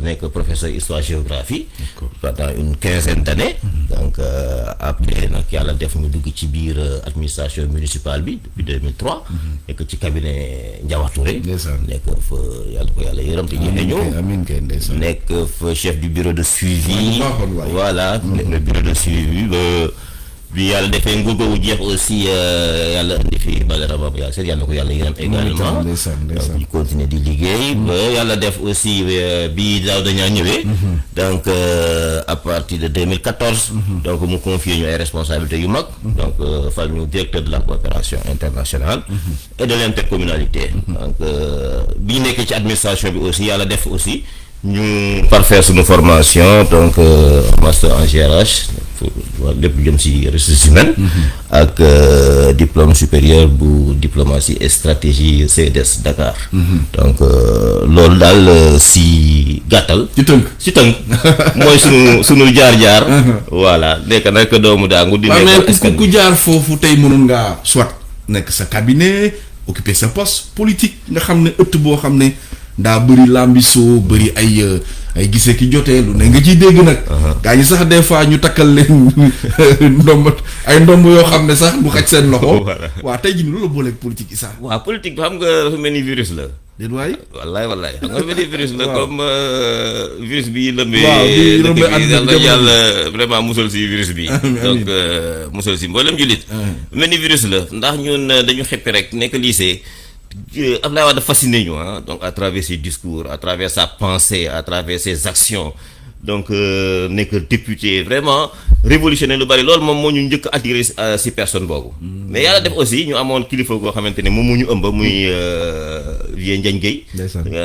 nekk professeur histoire géographie pendant une quinzaine d'années. Donc après nag yàlla def ñu dugg ci biir administration municipale bi depuis 2003. nekk ci cabinet Ndiawar Touré. nekk fa yàlla ko yàlla yërëm te ñëwee ñëw. nekk fa chef du bureau de suivi. voilà le bureau de suivi bi yàlla defee nguur googu jeex aussi yàlla indi fi Badara Baba yàlla seet yàlla ko yàlla yërëm également ñu continuer di liggéey ba yàlla def aussi bi daaw dañaa ñëwee donc à partir de 2014 donc mu confier ñu ay responsabilités yu mag donc fal ñu directeur de la coopération internationale et de l'intercommunalité donc bi ñu nekkee ci administration bi aussi yàlla def aussi ñu parfaire suñu formation donc master en GRH lépp jëm ci ressources humaines ak diplôme supérieur bu diplomatie et stratégie CEDES Dakar donc loolu daal si gàttal ci tënk mooy sunu jaar-jaar voilà nekk nag doomu daangu di nekk ku jaar foofu tey mënoon ngaa soit nekk sa cabinet occuper sa poste politique nga xam ne ëtt boo xam ne daa bëri lambiso bëri ay gisee ki jotee lu ne nga ciy dégg nag gaa ñi sax des fois ñu takkal leen ndomb yoo xam ne sax bu xaj seen loxo waaw tey jii loolu la booleeg politique Issa waaw politique bi xam nga dafa mel ni virus la déet waay wallaay xam nga mel ni virus la comme virus bi lëmbee dëkk bi yàlla vraiment musal si virus bi donc musal si mboolem jullit mel ni virus la ndax ñun dañu xeppi rek nekk lycée Abdoulaye Wade fasciné ñu donc à travers ses discours à travers sa pensée à travers ses actions donc nekk député vraiment révolutionnaire lu bari loolu moom moo ñu njëkk attiré si personne boobu mais yàlla def aussi ñu amoon kilifa goo xamante ne moom mu ñu ëmb muy Vieux Ndiagne Guèye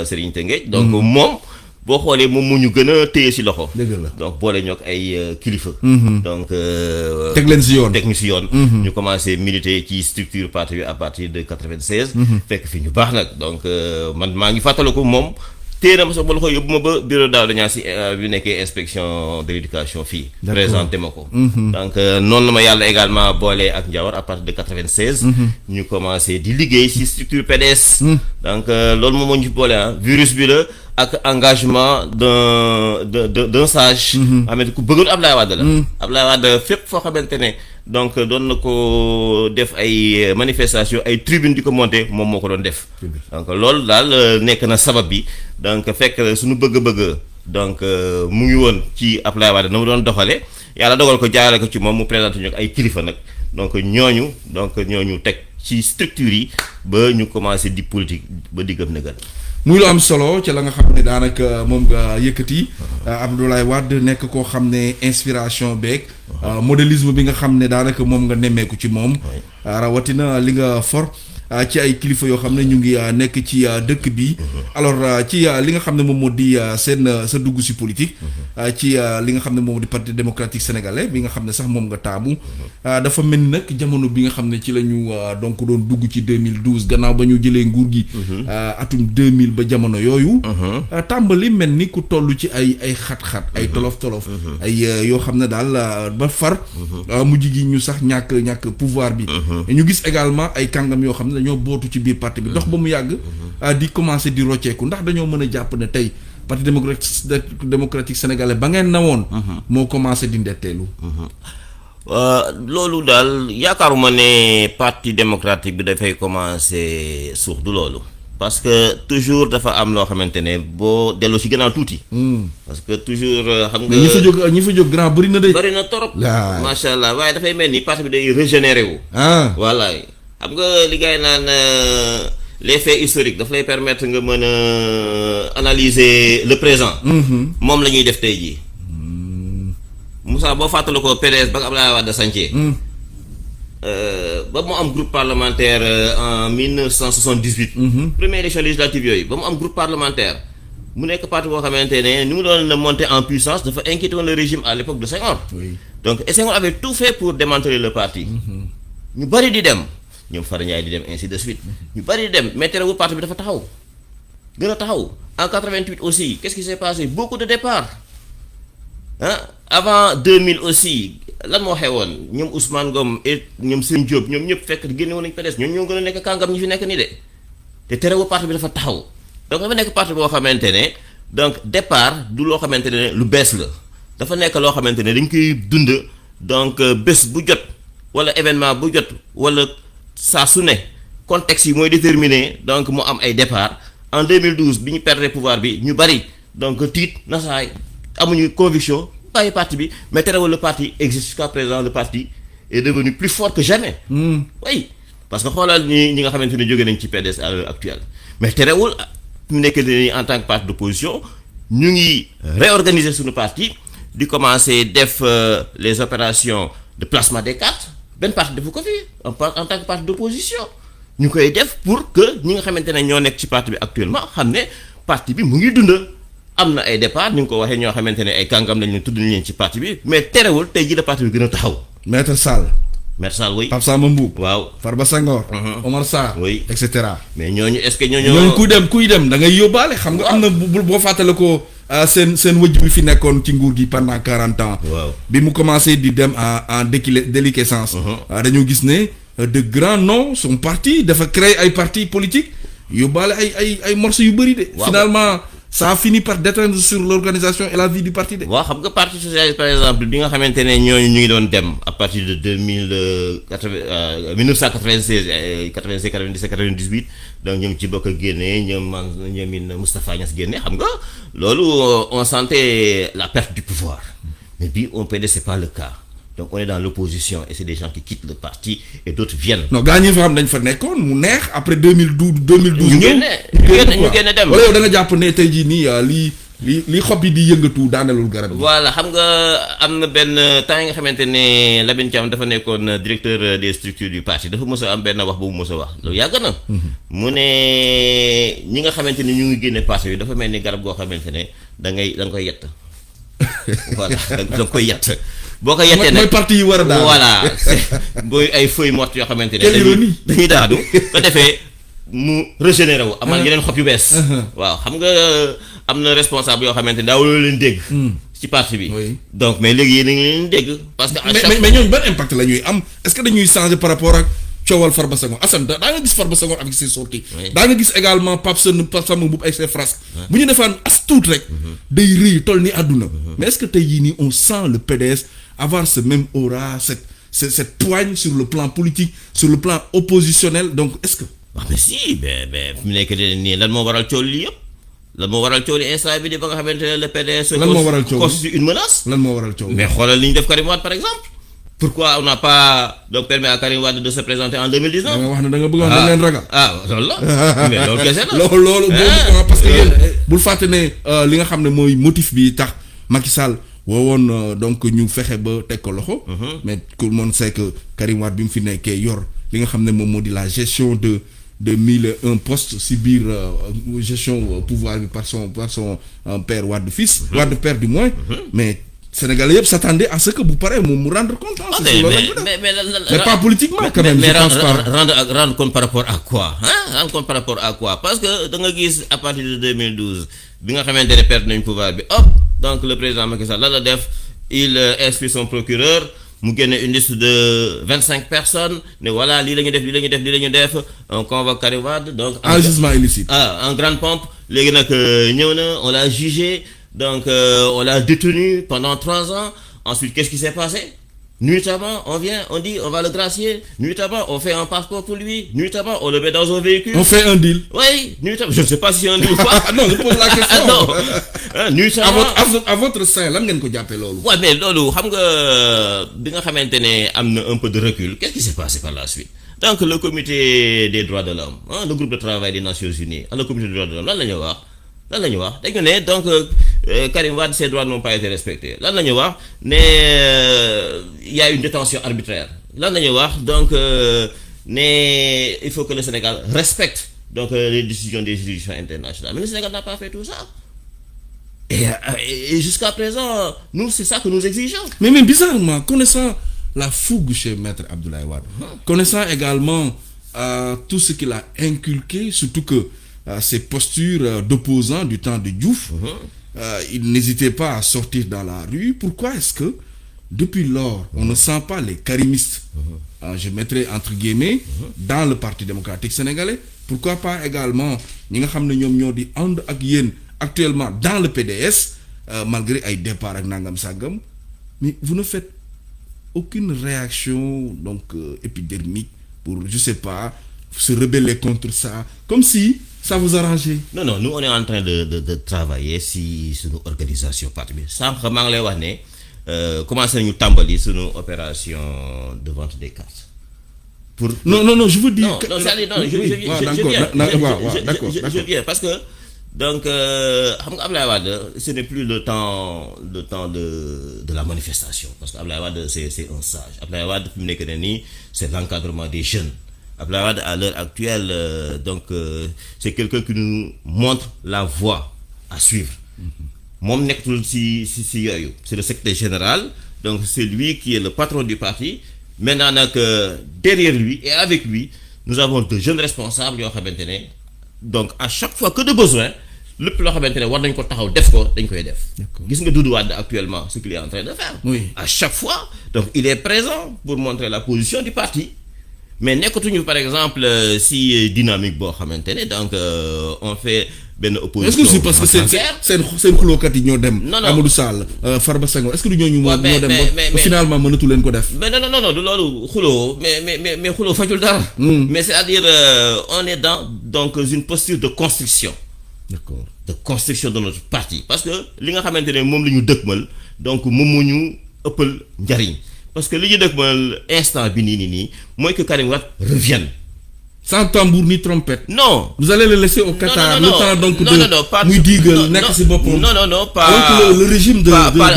Serigne Tëngéej donc moom boo xoolee moom mu ñu gën a téye si loxo donc boole ñoo ak ay kilifa donc teg leen si yoon teg ñu si yoon ñu commencé militer ci structure parti bi à partir de 96 fekk fi ñu baax nag donc man maa ngi fàttaliku moom téye na ma sax ba loxo yóbbu ma ba bureau daaw dañaa si bi nekkee inspection de l'éducation fii présenté ma ko donc noonu la ma yàlla également boolee ak Ndiawar à partir de 96 ñu commencé di liggéey si structure PDS donc loolu moom moo ñu boole virus bi la ak engagement d'un sage xamante ku bëggoon Abdoulaye Wade la Abdoulaye Wade fépp foo xamante ne donc doon na ko def ay manifestation ay tribune di ko monter moom moo ko doon def donc loolu daal nekk na sabab bi donc fekk suñu bëgg-bëgg donc mu ngi woon ci Abdoulaye Wade na mu doon doxale yàlla dogal ko jaarale ko ci moom mu présenté ñu ay kilifa nag donc ñooñu teg ci structure yi ba ñu commencé di politique ba di gëm na gën muy lu am solo ci la nga xam ne daanaka moom nga yëkkati Abdoulaye Wade nekk koo xam ne inspiration beeg modélisme bi nga xam ne daanaka moom nga nemmeeku ci moom rawatina li nga for ci ay kilifa yoo xam ne ñu ngi nekk ci dëkk bi alors ci li nga xam ne moom moo di seen sa dugg si politique ci li nga xam ne moom moo di parti démocratique sénégalais bi nga xam ne sax moom nga taamu dafa mel ni nag jamono bi nga xam ne ci la ñu donc doon dugg ci 2012 gannaaw ba ñu jëlee nguur gi atum 2000 ba jamono yooyu tàmbali mel ni ku toll ci ay xat-xat ay tolof-tolof ay yoo xam ne daal ba far mujj gi ñu sax ñàkk pouvoir bi ñu gis également ay kàngam yoo xam ne dañoo bootu ci biir parti bi dox ba mu yàgg di commencer di rocceeku ndax dañoo mën a jàpp ne tey parti démocratique sénégalais ba ngeen nawoon moo commencé di ndetteelu loolu daal yaakaaruma ne parti démocratique bi dafay commencer suux du loolu parce que toujours dafa am loo xamante ne boo delloo ci gannaaw tuuti parce que toujours xam nga ñi fa jóg grand bëri na de bëri na torop macha allah waaye dafay mel ni parti bi day régénérer wu voilà xam nga li gars yi naan les faits historiques daf lay permettre nga mën a analyser le présent moom la ñuy def tey jii Moussa boo fàttali ko PDS ba Abdoulaye Wade sancee ba mu am groupe parlementaire en 1978 première élection législative yooyu ba mu am groupe parlementaire mu nekk parti boo xamante ne ni mu doon monter en puissance dafa inquiété woon le régime à l'époque de Senghor donc Senghor avait tout fait pour démanteler le parti ñu bari di dem ñoom Fara Ndiaye di dem ainsi de suite ñu bari di dem mais terewul parti bi dafa taxaw gën a taxaw en 88 aussi qu'est-ce qui s'est passé beaucoup de départs avant 2000 aussi lan moo xewoon ñoom Ousmane Ngom et ñoom Serigne Diop ñoom ñëpp fekk génne woon nañu PDS ñoom ñoo gën a nekk kàngam ñi fi nekk nii de te terewul parti bi dafa taxaw donc dafa nekk parti boo xamante ne donc départ du loo xamante ne lu bees la dafa nekk loo xamante ne dañ koy dund donc bés bu jot wala événement bu jot wala saa su ne contexte yi mooy déterminé donc mu am ay départ en 2012 bi ñu perdre pouvoir bi ñu bari donc tiit nasaay amuñu conviction bàyyi parti bi mais terewul le parti existe jusqu'à présent le parti est devenu plus fort que jamais. Oui parce que xoolal ñi nga xamante ne jóge nañ ci PDS à l'heure actuelle mais terewul mu nekk nii en tant que parti d'opposition ñu ngi réorganiser suñu parti di commencer def les opérations de placement des cartes benn parti defu ko fi en tant que parti d'opposition ñu koy def pour que ñi nga xamante ne ñoo nekk ci parti bi actuellement xam ne parti bi mu ngi dund am na ay départ ni nga ko waxee ñoo xamante ne ay kàngam lañ leen tudd nañ leen ci parti bi mais terewul tey jii la parti bi gën a taxaw. Maître Sall. Maître Sall oui. Pape Samba Mboup. waaw Farba Senghor. Omar Sarr. oui et cetera. mais ñooñu est-ce que ñooñu. kuy dem da ngay yóbbaale xam nga am na boo fàttale ko seen wëj bi fi nekkoon ci nguur gi pendant 40 ans. waaw bi mu commencé di dem en déliquescence. dañoo gis ne de grands noms sont partis dafa créer ay partis politiques yóbbaale ay morceaux yu bëri de. finalement ça a fini par déteindre sur l'organisation et la vie du parti de. waaw xam nga parti socialiste par exemple bi nga xamante ne ñooñu ñu ngi doon dem à partir de 1996 96 97 98 donc ñoom ci bokk a génne ñoom Moustapha Niasse génne xam nga loolu on sentait la perte du pouvoir mais bii on peut dire c'est pas le cas. Donc on est dans l'opposition et c'est des gens qui quittent le parti et d'autres viennent. non gaa ñi fa xam dañ fa nekkoon mu neex après 2012. ñu génne dem. wala yow da nga jàpp ne tey jii nii li xob yi di yëngatu daanelul garab yi. voilà xam nga am na benn temps yi nga xamante ne Lamine Thiam dafa nekkoon directeur des structures du parti dafa mës a am benn wax boobu mës a wax loolu yàgg na. mu ne ñi nga xamante ni ñu ngi génne parti bi dafa mel ni garab goo xamante ne da nga koy yett voilà da nga koy yett. boo ko yettee nag mooy parti yi war a daanu voilà booy ay feuilles mortes yoo xamante ne dañuy daanu ko defee mu régénéré wu amal yeneen xob yu bees. waaw xam nga am na responsable yoo xamante ne daawuloo leen dégg. ci parti bi. donc mais léegi yéen a ngi leen dégg. parce que mais ñooñu ban impact la ñuy am est-ce que dañuy changer par rapport ak coowal Farba Senghor Assane daa nga gis Farba Senghor avec ses sorties. daa nga gis également Pape Samba Mboup ak ses frasques. bu ñu defaan as tuut rek. day rëy toll ni àdduna. mais est-ce que tey jii nii on sent le PDS avoir ce même aura cette poigne sur le plan politique sur le plan oppositionnel donc est-ce que. waaw mais si mais fi mu nekk nii lan moo waral coow lii yëpp lan moo waral coow li instant bi di ba nga xamante ne le PDS. lan moo waral coow constitue une menace. lan moo waral coow mais xoolal li ñu def Karim Wade par exemple. pourquoi on n'a pas donc permis à Karim Wade de se présenter en 2019. da nga wax ne da nga bëggoon dañ leen ragal. loolu la mais loolu kese la. loolu parce que yéen bul fàtte ne li nga xam ne mooy motif bi tax Macky Sall woowoon donc ñu fexe ba teg ko loxo. mais tout le monde sait que Karim Wade bi mu fi nekkee yor li nga xam ne moom moo di la gestion de 1001 postes si biir gestion pouvoir bi par son père Wade fils. Wade père du moins. mais Sénégalais yëpp s'attendaient à ce que bu paree moom mu rendre compte. mais pas politiquement quand même. mais rendre compte par rapport à quoi rendre compte par rapport à quoi parce que da nga gis à partir de 2012 bi nga xamante ne perdre nañ pouvoir bi donc le président Macky Sall la def il instruit son procureur mu génne une liste de 25 personnes ne voilà lii la ñu def on convoque Karim Wade donc. enrichissement illicite. en grande pompe léegi nag ñëw na on l'a jugé. Donc, on l'a détenu pendant 3 ans. Ensuite, qu'est-ce qui s'est passé? Nuitamment, on vient, on dit, on va le gracier. Nuitamment, on fait un passeport pour lui. Nuitamment, on le met dans un véhicule. On fait un deal. Oui, nuitamment. Je ne sais pas si c'est un deal ou pas. Non, je pose la question. Non. Nuitamment. À votre sein, lan ngeen ko jàppee loolu. Ouais, mais loolu, xam nga, bi nga xamante ne am na un peu de recul, qu'est-ce qui s'est passé par la suite? Donc, le comité des droits de l'homme, le groupe de travail des Nations Unies, le comité des droits de l'homme, lan la ñu wax? Lan la ñu wax dañu ne donc Karim Wade ses droits n'ont pas été respectés lan la ñu wax ne y a une détention arbitraire lan la ñu wax donc ne il faut que le Sénégal respecte donc les décisions des juridictions internationales mais le Sénégal n'a pas fait tout ça et jusqu'à présent nous c'est ça que nous exigeons. mais bizarrement connaissant la fougue chez Maître Abdoulaye Wade connaissant également tout ce qu'il a inculqué surtout que ces postures d'opposants du temps de Diouf, ils n'hésitaient pas à sortir dans la rue. Pourquoi est-ce que, depuis lors, on ne sent pas les karimistes, je mettrai entre guillemets, dans le Parti démocratique sénégalais? Pourquoi pas également, ñi nga xam ne ñoom ñoo di ànd ak yéen actuellement dans le PDS malgré ay départ ak nangam sangam mais vous ne faites aucune réaction donc épidermique pour je sais pas se rebeller contre ça comme si ça vous arrangeait. Non, nous on est en train de travailler sur nos organisations parti bi sànq maa ngi lay wax ne commencé nañu tàmbali suñu opération de vente des cartes. Pour non je veux dire. Je viens parce que donc xam nga Abdoulaye Wade ce n'est plus le temps de la manifestation parce que Abdoulaye Wade c'est un sage. Abdoulaye Wade fi mu nekk nii c'est l'encadrement des jeunes. Abdoulaye Wade à l'heure actuelle c'est quelqu'un qui nous montre la voie à suivre. Moom nekkatul si yooyu c'est le secrétaire général donc c'est lui qui est le patron du parti. Maintenant nag derrière lui et avec lui nous avons de jeunes responsables yoo xamante ne donc à chaque fois que de besoin lépp loo xamante ne war nañ ko taxaw def ko dañ koy def. Gis nga Doudou Wade actuellement ce qu'il est en train de faire. Oui. À chaque fois donc il est présent pour montrer la position du parti. Mais nekkatuñu par exemple si dynamique boo xamante ne donc on fait benn opposition. Est-ce que c'est parce que seen xulookat yi ñoo dem. Non. Amadou Sall Farba Senghor est-ce que du ñooñu ñoo dem mais finalement mënatu leen ko def. mais non du loolu xuloo mais xuloo fajul dara. Mais c'est-à-dire on est dans donc une posture de construction. D'accord. De construction de notre parti parce que li nga xamante ne moom la ñu dëkkmal donc moom moo ñu ëppal njariñ. Parce que li ñu dëkkmal instant bi nii mooy que Karim Wade revienne. Sans tambour ni trompette. Non. Vous allez le laisser au Qatar. Non, le temps donc pas muy diigal nekk ci boppam. Non, pas le régime de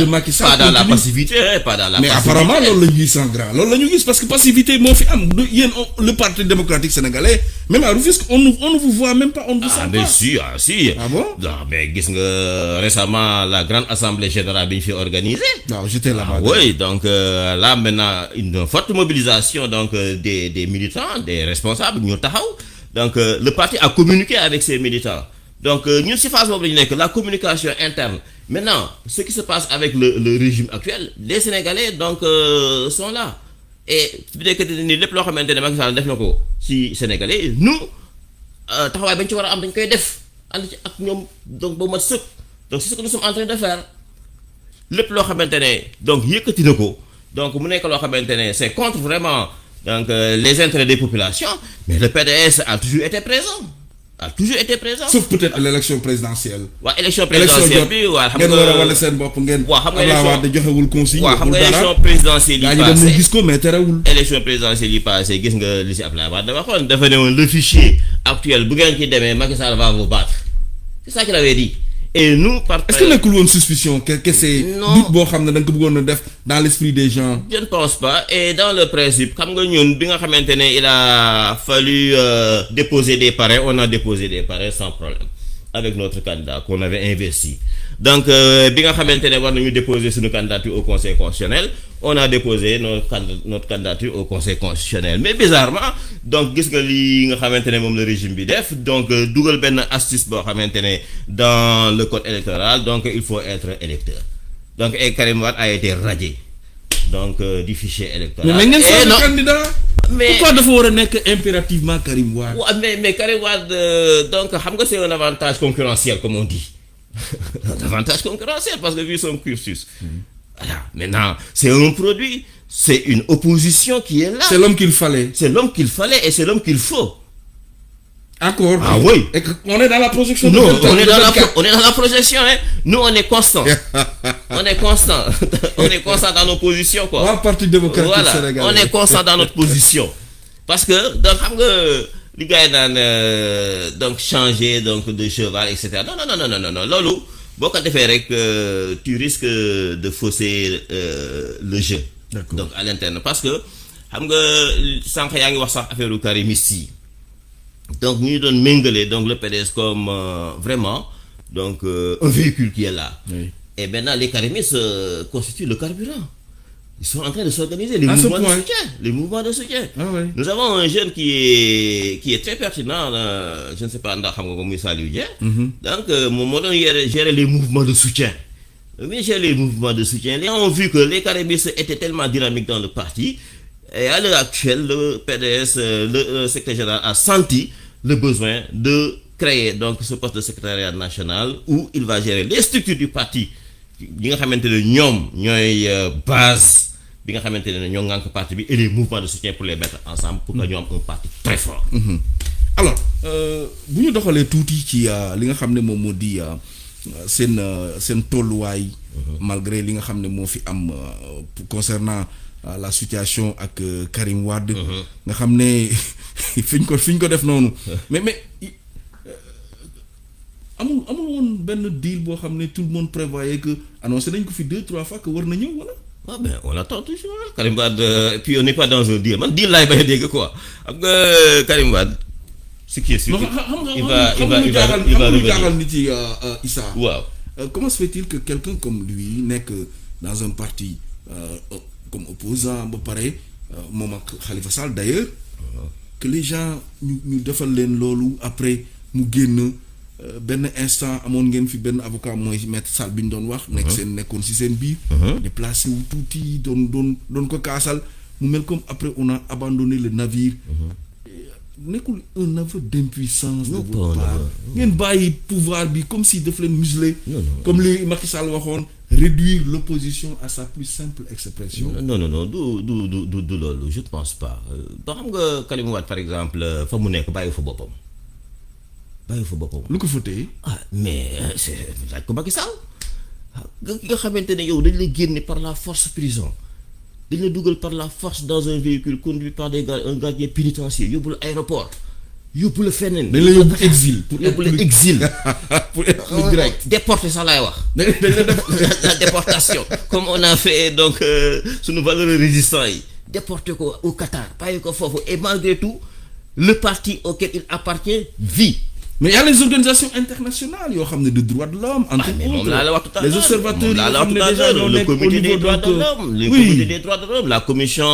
Macky Sall. Pas dans la passivité, pas dans la mais passivité. apparemment loolu la ñuy gis en grand loolu la ñu gis parce que passivité moo fi am yéen le parti démocratique sénégalais même à Rufisque on ne vous voit même pas on ne vous sent pas. Si. Ah bon? Non, mais gis nga récemment la grande assemblée générale bi ñu fi organisée. Non, j'étais là-bas. Oui, donc là maintenant une forte mobilisation donc des militants, des responsables ñu taxaw. Donc le parti a communiqué avec ses militants. Donc ñun ci phase boobu la ñu nekk la communication interne. Maintenant ce qui se passe avec le régime actuel les Sénégalais donc sont là et bu nekk ni lépp loo xamante ne Macky Sall def na ko ci Sénégalais nous taxawaay bañ ci war a am dañ koy def ànd ci ak ñoom donc ba mat sëkk donc c'est ce que nous sommes en train de faire lépp loo xamante ne donc yëkkati na ko donc mu nekk loo xamante ne c'est contre vraiment donc les intérêts des populations mais le PDS a toujours été présent. Sauf peut-être à l'élection présidentielle. waaw élection présidentielle bi waaw xam nga ngeen war a wane seen bopp ngeen. waaw xam nga Abdoulaye Wade joxewul consigne. waaw xam nga élection présidentielle yi passé gis ko mais terewul. élection présidentielle yi passé gis nga li ci Abdoulaye Wade waxoon dafa ne woon le fichier actuel bu ngeen ci demee Macky Sall va vous battre c'est ça qu'il avait dit. Et nous par est-ce que nekkul woon suspicion que c'est doute boo xam ne da nga ko bëggoon a def dans l'esprit des gens. Je ne pense pas et dans le principe xam nga ñun bi nga xamante ne il a fallu déposer des parrains on a déposé des parrains sans problème avec notre candidat qu'on avait investi donc bi nga xamante ne war nañu déposer suñu candidature au conseil constitutionnel on a déposé notre candidature au conseil constitutionnel mais bizarrement donc gis nga li nga xamante ne moom le régime bi def donc dugal benn astuce boo xamante ne dans le code électoral donc il faut être électeur donc et Karim Wade a été radié donc du fichier électoral. mais ngeen sànni candidat. mais pourquoi dafa war a nekk impérativement Karim Wade. waaw mais Karim Wade donc xam nga c'est un avantage concurrentiel comme on dit un avantage concurrentiel parce que vu son cursus. Voilà maintenant c'est un produit c'est une opposition qui est là. C'est l'homme qu'il fallait. C'est l'homme qu'il fallait et c'est l'homme qu'il faut. Encore. Ah oui. Et on est dans la projection. Non, on est dans la projection. Hein. Nous, on est constant. On est constant. On est constant dans nos positions, quoi. Voilà, Parti démocratique sénégalais. On est constant dans notre position. Parce que, donc, les gars, donc, changer donc, de cheval, etc. Non. Lolo, beaucoup de faire tu risques de fausser le jeu. D'accord. Donc, à l'interne. Parce que, sans qu'il y ait affaire au Karimiste. Donc nous donnons méngale donc le PDS comme vraiment donc un véhicule qui est là. Oui. Et maintenant les karimistes constituent le carburant. Ils sont en train de s'organiser les mouvements de soutien. Ah, oui. Nous avons un jeune qui est très pertinent je ne sais pas ndax xam nga ko muy Saliou Dia. Donc moo doon gérer les mouvements de soutien. Mais gérer les mouvements de soutien, les gens ont vu que les karimistes étaient tellement dynamiques dans le parti. Et à l'heure actuelle, le PDS, le secrétaire général a senti le besoin de créer donc ce poste de secrétariat national où il va gérer les structures du parti yi nga xamante ne ñoom ñooy base bi nga xamante ne ñoo ngànk parti bi et les mouvements de soutien pour les mettre ensemble pour que ñu am un parti très fort. Alors bu ñu doxalee tuuti ci li nga xam ne moom moo di seen tolluwaay. Malgré li nga xam ne moo fi am concernant la situation ak Karim Wade. nga xam ne fi ñu ko def noonu. mais amul woon benn deal boo xam ne tout le monde prévoyait que annoncé nañ ko fi 2-3 fois que war na ñëw wala. Ah ben on attend toujours Karim Wade puis on n'est pas dans un deal man deal laay bañ a dégg quoi xam nga Karim Wade. ce qui est sûr il va revenir nit yi Issa. waaw. Comment se fait-il que quelqu'un comme lui nekk dans un parti comme opposant ba pare moom ak Khalifa Sall d'ailleurs que les gens ñu defal leen loolu après mu génn benn instant amoon ngeen fi benn avocat mooy maître Sall bi ñu doon wax. nekkoon ci seen biir. déplacé wu tuuti doon ko kaasal mu mel comme après on a abandonné le navire. nekkul un aveu d'impuissance de votre part ngeen bàyyi pouvoir bi comme si daf leen museler. comme li Macky Sall waxoon réduire l'opposition à sa plus simple expression. non du loolu je pense pas ba xam nga Karim Wade par exemple fa mu nekk bàyyi fa boppam. lu ko fa téye. mais c'est laaj ko Macky Sall nga xamante ne yow dañ la génne par la force prison. dañ la dugal par la force dans un véhicule conduit par un gardien pénitentiaire yóbbu la aéroport yóbbu la feneen. dañ la yóbbu exil. pour être plus direct. déporté sax laay wax. la déportation. comme on a fait donc sunu valeurs résistants yi. déporté ko au Qatar bàyyi ko foofu et malgré tout le parti auquel il appartient vit. mais il y a les organisations internationales yoo xam ne de droits de l'homme entre autres les observateurs yoo xam ne déjà ñoo nekk au niveau des droits de l'homme le comité des droits de l'homme la commission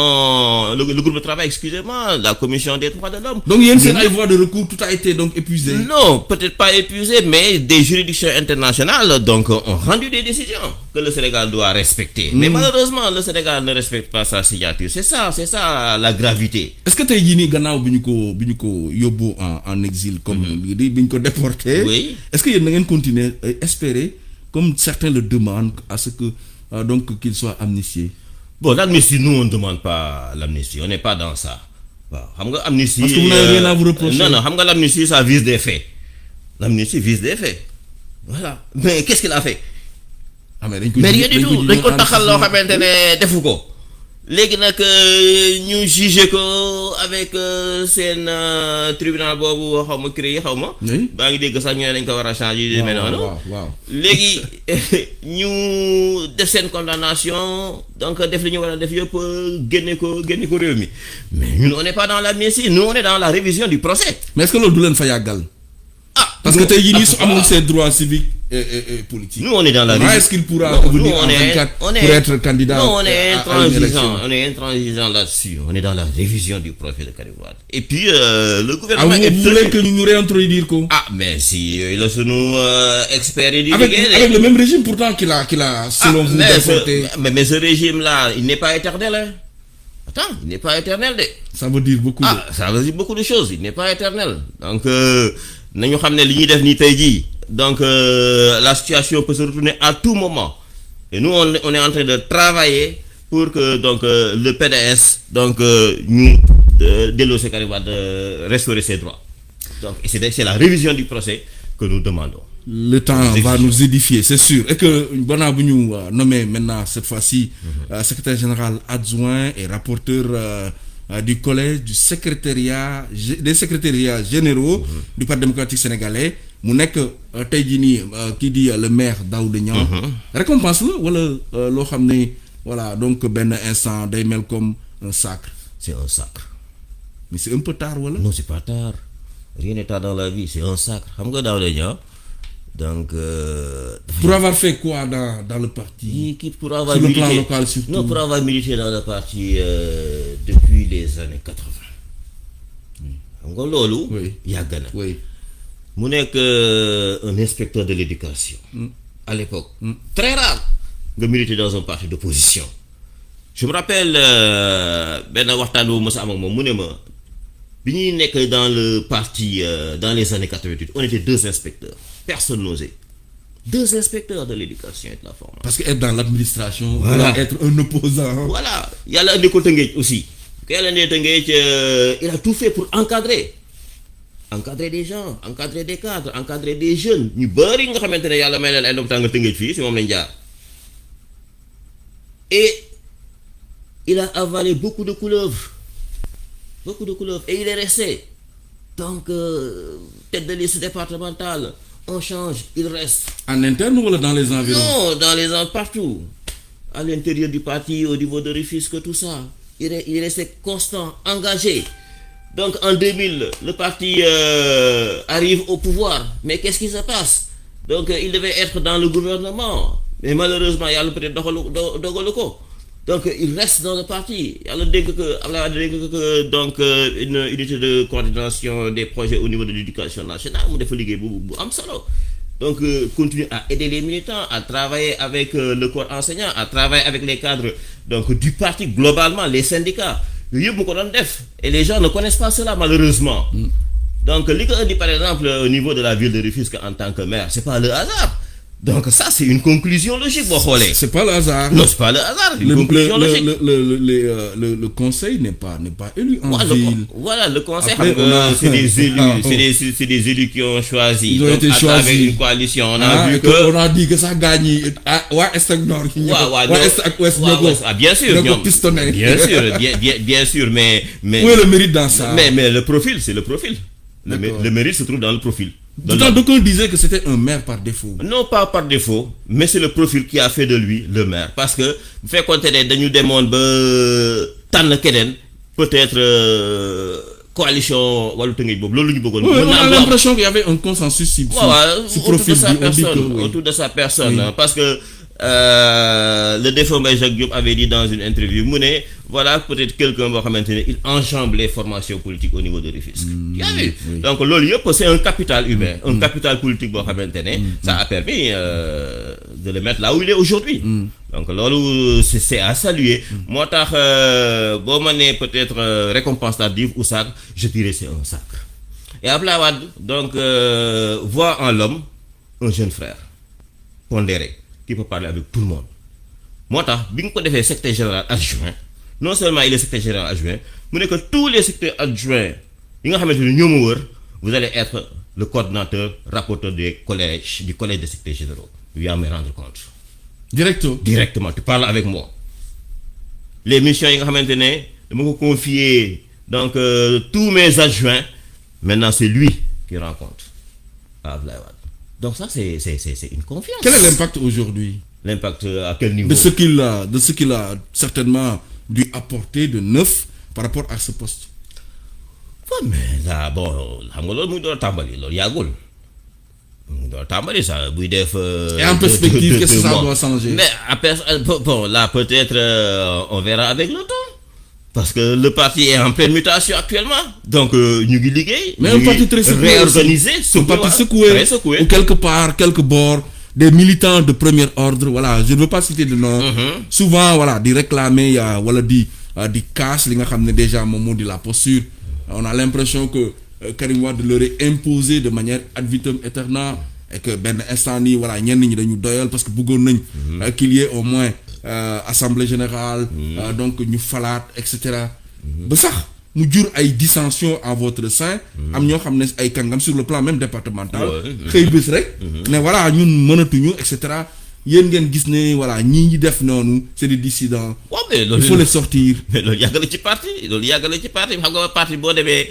le groupe de travail excusez-moi la commission des droits de l'homme. donc yéen seen ay voies de recours tout a été donc épuisé. non peut-être pas épuisé mais des juridictions internationales donc ont rendu des décisions que le Sénégal doit respecter. mais malheureusement le Sénégal ne respecte pas sa signature c'est ça la gravité. est-ce que tey jii nii gannaaw bi ñu ko yóbbu en exil comme bi ñu ko déporté. Oui. Est-ce que yéen na ngeen continuer espérer comme certains le demandent à ce que donc qu'il soit amnistié. Bon l'amnistie nous on ne demande pas l'amnistie on n'est pas dans ça waaw xam nga amnistie. parce que vous n'avez rien à vous reprocher. non xam nga l'amnistie ça vise des faits l'amnistie vise des faits voilà mais qu'est-ce qu'il a fait. mais rien du tout dañ ko taxal loo xamante ne defu ko. léegi nag ñu jugé ko avec seen tribunal boobu xaw ma CREI xaw ma. baa ngi dégg sax ñu ne dañ ko war a changer yu demee noonu. waaw léegi ñu def seen condamnation donc def li ñu war a def yëpp génne ko réew mi mais ñun on n'est pas dans l'amnistie nous on est dans la révision du procès. mais est-ce que loolu du leen fa yàggal. parce que tey jii nii su amul ses droits civiques et politiques. nous on est dans la révision. Est-ce qu'il pourra revenir en 24 pour être candidat. non on est intransigeant là-dessus on est dans la révision du procès de Karim Wade. et puis le gouvernement. vous voulez que ñu réintroduire ko. mais si yooyu la sunu experts yi di. avec le même régime pourtant qu'il a selon vous déporté. mais ce régime là il n'est pas éternel hein. Attends, il n'est pas éternel de. Ça veut dire beaucoup ça veut dire beaucoup de choses il n'est pas éternel donc nañu xam ne li ñuy def nii tey jii donc la situation peut se retourner à tout moment et nous on est en train de travailler pour que donc le PDS donc ñu délogé Karim Wade restaurer ses droits donc et c'est la révision du procès que nous demandons. Le temps va nous édifier c'est sûr et que banaa bu ñu nommé maintenant cette fois-ci secrétaire général adjoint et rapporteur du collège du secrétariat des secrétariats généraux du Parti démocratique sénégalais mu nekk tey jii nii kii di le maire Daouda Niang récompense la wala loo xam ne voilà donc benn instant day mel comme un sacre. C'est un sacre. Mais c'est un peu tard wala. Non c'est pas tard rien n'est tard dans la vie c'est un sacre xam nga Daouda Niang donc. pour avoir fait quoi dans le parti. Pour avoir sur milité, le plan local surtout. Non, pour avoir milité dans le parti depuis les années 80. xam nga loolu. oui yàgg na. oui. mu nekk un inspecteur de l'éducation. à l'époque. très rare nga militer dans un parti d'opposition. je me rappelle benn waxtaan bu ma sa am ak moom mu ne ma bi ñuy nekk dans le parti dans les années 88 on était 2 inspecteurs personne n'osait 2 inspecteurs de l'éducation et de la formation. Parce que être dans l'administration, Voilà. être un opposant. Voilà yàlla indi ko Tëngéej aussi ku yàlla indi Tëngéej il a tout fait pour encadrer des gens encadrer des cadres encadrer des jeunes ñu bëri nga xamante ne yàlla may leen ay ndoom tàng Tëngéej fii si moom lañ jaar et il a avalé beaucoup de couleuvres et il est resté donc tête de liste départementale on change il reste. En interne ou dans les environs? Non, dans les partout à l'intérieur du parti au niveau de Rufisque tout ça il est resté constant engagé. Donc en 2000 le parti arrive au pouvoir mais qu'est-ce qui se passe donc il devait être dans le gouvernement mais malheureusement yàlla peut-être dogalu ko donc il reste dans le parti yàlla dégg que donc une unité de coordination des projets au niveau de l'éducation nationale mu def liggéey bu am solo donc continue à aider les militants à travailler avec le corps enseignant à travailler avec les cadres donc du parti globalement les syndicats yooyu yëpp mu ko doon def et les gens ne connaissent pas cela malheureusement. Donc li ko indi par exemple au niveau de la ville de Rufisque en tant que maire c'est pas le hasard donc ça c'est une conclusion logique boo xoolee. C'est pas le hasard. Non, c'est pas le hasard. Une conclusion logique. Le conseil n'est pas élu en ville. Voilà, le conseil. Après, c'est des élus, c'est des élus qui ont choisi. Ils ont donc, été à travers choisis. une coalition. On a vu que. On a dit que ça gagne. Waa Est ak Nord. Waa Est ak Ouest ñoo ko. Ah, bien sûr. ñoo ko pistonné. Bien sûr, mais. Où est le mérite dans ça? Mais le profil, c'est le profil. Le mérite se trouve dans le profil. Donc on disait que c'était un maire par défaut. Non pas par défaut mais c'est le profil qui a fait de lui le maire parce que bu fekkoon ne dañu demoon ba tànn keneen peut-être coalition wàllu Tëngéej boobu loolu la ñu bëggoon. On a l'impression qu'il y avait un consensus sur profil autour de sa personne oui. Parce que le défunt Mbaye Jacques Diop avait dit dans une interview mu ne voilà peut-être quelqu'un boo xamante ne il enjambe les formations politiques au niveau de Rufisque. Tu as vu oui. Donc loolu yëpp c'est un capital humain un capital politique boo xamante ne ça a permis de le mettre là où il est aujourd'hui donc loolu c'est à saluer moo tax boo ma nee peut-être récompense tardive ou sacre je dirais c'est un sacre et Abdoulaye Wade donc voit en l'homme un jeune frère pondéré qui peut parler avec tout le monde moo tax bi nga ko defee secrétaire général adjoint non seulement il est secrétaire général adjoint mu ne que tous les secrétaires adjoints yi nga xamante ne ñoo ma wër vous allez être le coordinateur rapporteur du collège des secrétaires généraux tu vas me rendre compte directement tu parles avec moi les missions yi nga xamante ne dama ko confier donc tous mes adjoints maintenant c'est lui qui rend compte à Abdoulaye Wade. Donc ça c'est une confiance. Quel est l'impact aujourd'hui? L'impact à quel niveau? De ce qu'il a certainement dû apporter de neuf par rapport à ce poste. Ouais, mais là bon xam nga loolu mu ngi doon tàmbali loolu yàggul mu ngi doon tàmbali ça buy def. Et en perspective qu'est-ce que ça doit changer? Mais bon là peut-être on verra avec le temps. Parce que le parti est en pleine mutation actuellement. Donc, ñu ngi liggéey. Mais un parti très secoué. Réorganisé. Un parti secoué. Ou quelque part, quelque bord, des militants de premier ordre. Voilà, je ne veux pas citer de nom. Souvent, voilà, di réclamer, voilà, di casse, li nga xam ne déjà moom di la posture. On a l'impression que Karim Wade leur est imposé de manière ad vitam aeternam et que benn instant nii, voilà, ñenn ñi dañu doyal parce que bëggoon nañ qu'il y ait au moins assemblée générale donc ñu falaat et cetera ba sax mu jur ay dissensions en votre sein am ñoo xam ne ay kàngam sur le plan même départemental xëy bés rek ne voilà ñun mënatuñu et cetera yéen ngeen gis ne voilà ñii ñi def noonu c'est des dissidents il faut les sortir mais loolu yàgg na ci parti xam nga parti boo demee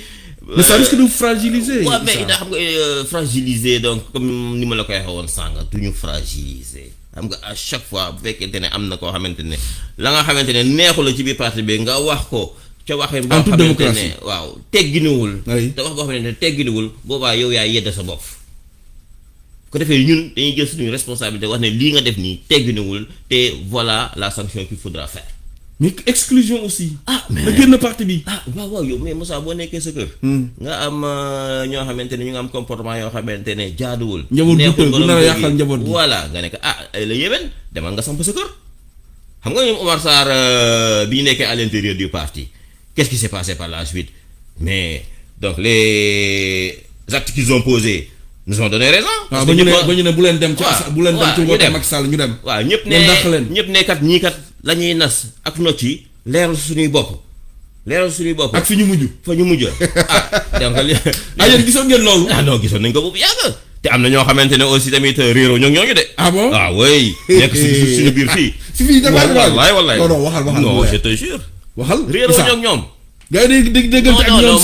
mais ça risque de vous fragiliser. waaw mais daa xam nga fragiliser donc comme ni ma la koy waxee woon sànq du ñu fragiliser xam nga à chaque fois bu fekkente ne am na koo xamante ne la nga xamante ne neexu la ci biir parti bi nga wax ko ca waxee boo xamante ne waaw tegginiwul te wax boo xamante ne tegginiwul boobaa yow yaay yedda sa bopp ko defee ñun dañuy jël suñu responsabilité wax ne lii nga def nii tegginiwul te voilà la sanction qu'il faudra faire. Mais exclusion aussi. Mais nga génn parti bi. waaw yow mais Moussa boo nekkee sa kër. nga am ñoo xamante ne ñu nga am comportement yoo xamante ne jaaduwul. neexul bu nar a yàqal njaboot bi voilà nga ne ay la yéwén demal nga samp sa kër. xam nga ñoom Omar Sarr bi ñu nekkee à l'intérieur du parti qu'est-ce qui s'est passé par la suite mais donc les actes qu'ils ont posés nous ont donné raison. waaw ba ñu ne bu leen dem ci bu leen dem ci woote Macky Sall ñu dem. waaw ñëpp ne kat ñii kat la ñuy nas ak nocc yi leeral suñuy bopp. ak fi ñu mujj. donc yéen gisoon ngeen loolu. non gisoon nañ ko bu yàgg. te am na ñoo xamante ne aussi tamit réeroo ñooñu de. ah bon oui. nekk si suñu biir fii. si fii dafa wallaay. non waxal. non je te jure. waxal réeroo ñoom. gars yi déggante ak ñoom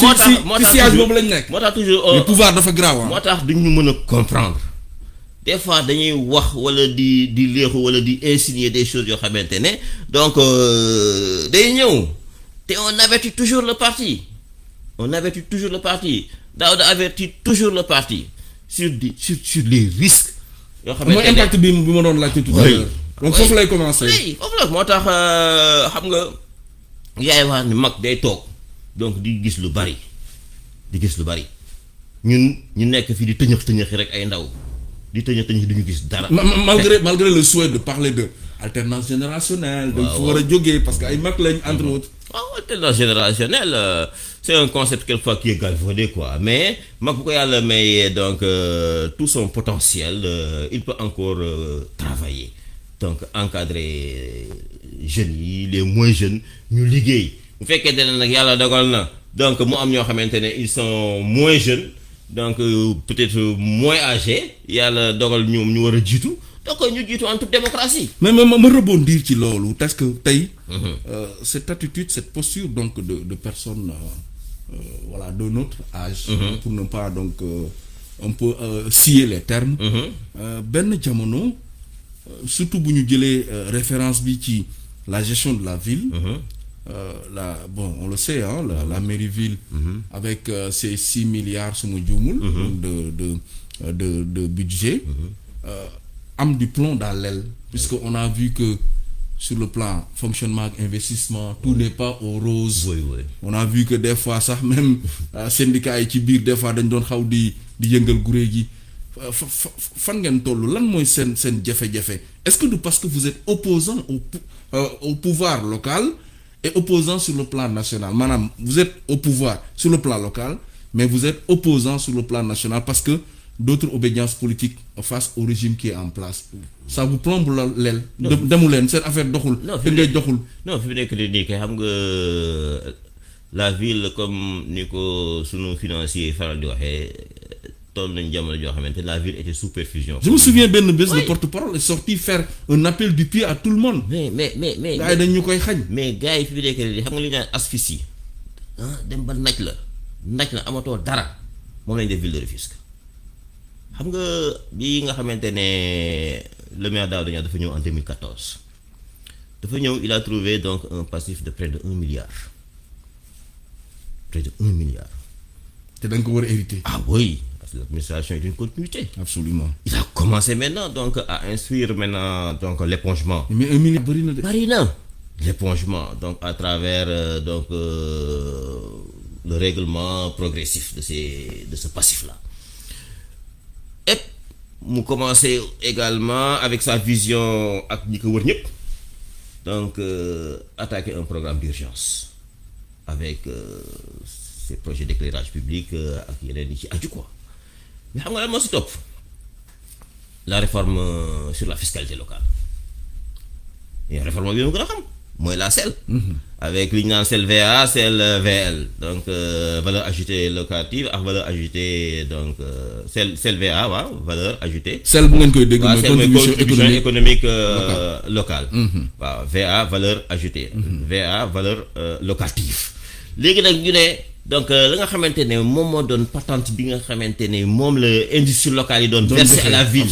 si siège boobu lañ nekk. moo tax toujours le pouvoir dafa grave. moo tax duñu mën a comprendre des fois dañuy wax wala di léexu wala di insinuer des choses yoo xamante ne donc day ñëw te on avertit toujours le parti Daouda avertit toujours le parti sur les risques. yoo xamante ne mooy impact bi ma doon laajte tout à l'heure. donc foofu lay commencer. oui foofu la moo tax xam nga yaay wax ni mag day toog. donc di gis lu bari ñun ñu nekk fii di tëñëxi rek ay ndaw di tëñëxi duñu gis dara. malgré le souhait de parler de alternance générationnelle. dañ fa war a jógee parce que ay mag lañ entre autres. waaw alternance générationnelle c'est un concept quelquefois qui est galvaudé quoi mais mag bu ko yàlla may donc tout son potentiel il peut encore travailler donc encadrer jeunes yi les moins jeunes ñu liggéey. bu fekkee ne nag yàlla dogal na donc mu am ñoo xamante ne ils sont moins jeunes donc peut-être moins âgés yàlla dogal ñoom ñu war a jiitu donc ñu jiitu en toute démocratie. mais ma rebondir ci loolu parce que tey. cette attitude cette posture donc de personnes voilà de notre âge. pour ne pas donc un peu scier les termes. benn jamono surtout bu ñu jëlee référence bi ci la gestion de la ville. On le sait la mairie-ville avec ses 6 milliards suma juumul de budget am du plomb dans l'aile puisque on a vu que sur le plan fonctionnement ak investissement tout n'est pas au rose. On a vu que des fois sax même syndicats yi ci biir des fois dañ doon xaw di yëngal gurée gi fan ngeen toll lan mooy seen jafe-jafe est-ce que du parce que vous êtes opposant au pouvoir local et opposant sur le plan national maanaam vous êtes au pouvoir sur le plan local mais vous êtes opposant sur le plan national parce que d'autres obédiences politiques face au régime qui est en place ça vous plombe l'aile demu leen seen affaire doxul ngay doxul non fi mu nekk nii kay xam nga la ville comme ni ko sunu financier faral di waxee toll nañ jamono joo xamante la ville était sous perfusion. Je me souviens benn bés le porte-parole est sorti faire un appel du pied à tout le monde. mais gars yi dañ ñu koy xañ. mais gars yi fi mu nekk nii xam nga li ñu naan asphyxie dem ba naj la amatoo dara moom lañ def ville de Rufisque xam nga bi nga xamante ne le maire Daouda Niang dafa ñëw en 2014 dafa ñëw il a trouvé donc un passif de près de 1 milliard. te da nga ko war a hériter. ah oui. L'administration est une continuité. Absolument. Il a commencé maintenant donc à instruire maintenant donc l'épongement. Mais 1 milliard bari na l'épongement donc à travers le règlement progressif de ce passif là. Et mu commencé également avec sa vision ak ñi ko wër ñëpp donc attaquer un programme d'urgence avec ces projets d'éclairage public ak yeneen yi ci aju quoi. mais xam nga lan moo si topp la réforme sur la fiscalité locale et réforme bi mu gën a xam mooy la SEL. avec li ñu naan CEL-VA CEL-VL donc valeur ajoutée locative ak valeur ajoutée donc CEL-VA waaw valeur ajoutée. CEL bu ngeen koy dégg mooy contribution économique locale. waaw VA valeur ajoutée. VA valeur locative. léegi nag ñu ne. donc la nga xamante ne moom moo doon patente bi nga xamante ne moom la industrie locale yi doon verser à la ville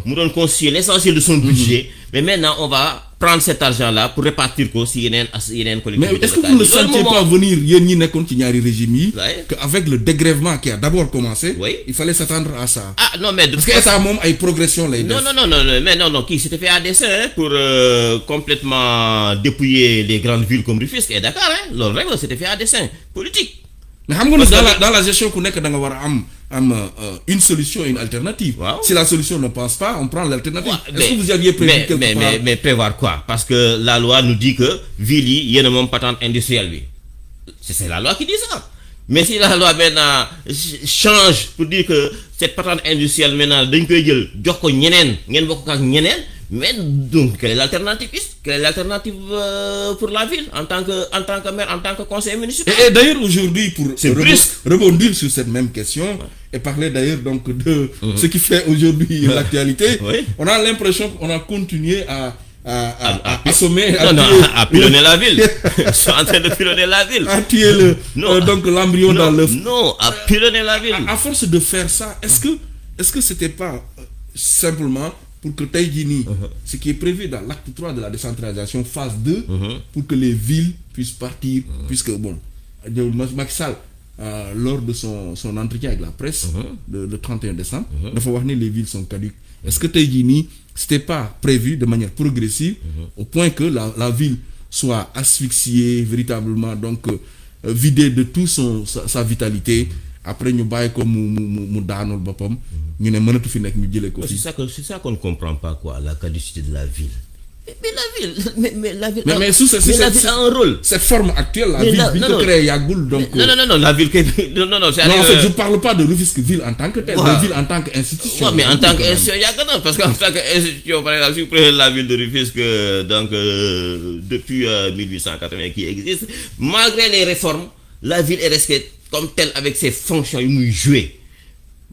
mu doon constituer l'essentiel de son budget mais maintenant on va prendre cet argent là pour répartir ko si yeneen collectivités mais est-ce que vous ne sentiez pas venir yéen ñi nekkoon ci ñaari régime yi que avec le dégrèvement qui a d'abord commencé il fallait s'attendre à ça non mais parce que état moom ay progression lay def non kii c'était fait à dessein pour complètement dépouiller les grandes villes comme Rufisque et Dakar loolu rek la c'était fait à dessein politique. mais xam nga dans la gestion ku nekk da nga war a am une solution une alternative. Si la solution ne passe pas on prend l'alternative. Est-ce que vous aviez prévu quelque part mais prévoir quoi parce que la loi nous dit que ville yi yéen a moom patente industrielle bi c'est la loi qui dit ça Mais si la loi maintenant change pour dire que cette patente industrielle maintenant dañ koy jël jox ko ñeneen ngeen bokk ak ñeneen, mais donc quelle est l'alternative ici? Quelle est l'alternative pour la ville en tant que maire, en tant que conseiller municipal? Et d'ailleurs aujourd'hui, pour brusque. rebondir sur cette même question et parler d'ailleurs donc de ce qui fait aujourd'hui l'actualité, Oui. on a l'impression qu'on a continué à assommer, à pilonner la ville. Ils sont en train de pilonner la ville. à tuer donc l'embryon dans l'œuf. Non, à pilonner la ville. À force de faire ça, est-ce que c'était pas simplement pour que tey jii nii ce qui est prévu dans l'acte 3 de la décentralisation phase 2 pour que les villes puissent partir, puisque bon, Macky Sall lors de son entretien avec la presse le 31 décembre dafa wax ni les villes sont caduques. Est-ce que tey jii nii c'était pas prévu de manière progressive au point que la ville soit asphyxiée véritablement, donc vidée de tout sa vitalité, après ñu bàyyi ko mu daanul boppam ñu ne mënatu fi nekk ñu jëlee ko fi. C'est ça qu'on ne comprend pas, quoi, la caducité de la ville. Mais la ville, mais la ville, mais sous la ville a un rôle. Cette forme actuelle, la ville bi ko créé yàggul, donc non, la ville non, en fait je parle pas de Rufisque ville en tant que telle, mais ville en tant qu'institution. Ouais, mais en tant qu'institution yàgg na, parce qu'en tant qu'institution, par exemple, si vous prenez la ville de Rufisque, donc depuis 1880 qui existe, malgré les réformes, la ville est restée comme telle avec ses fonctions yu muy jouer.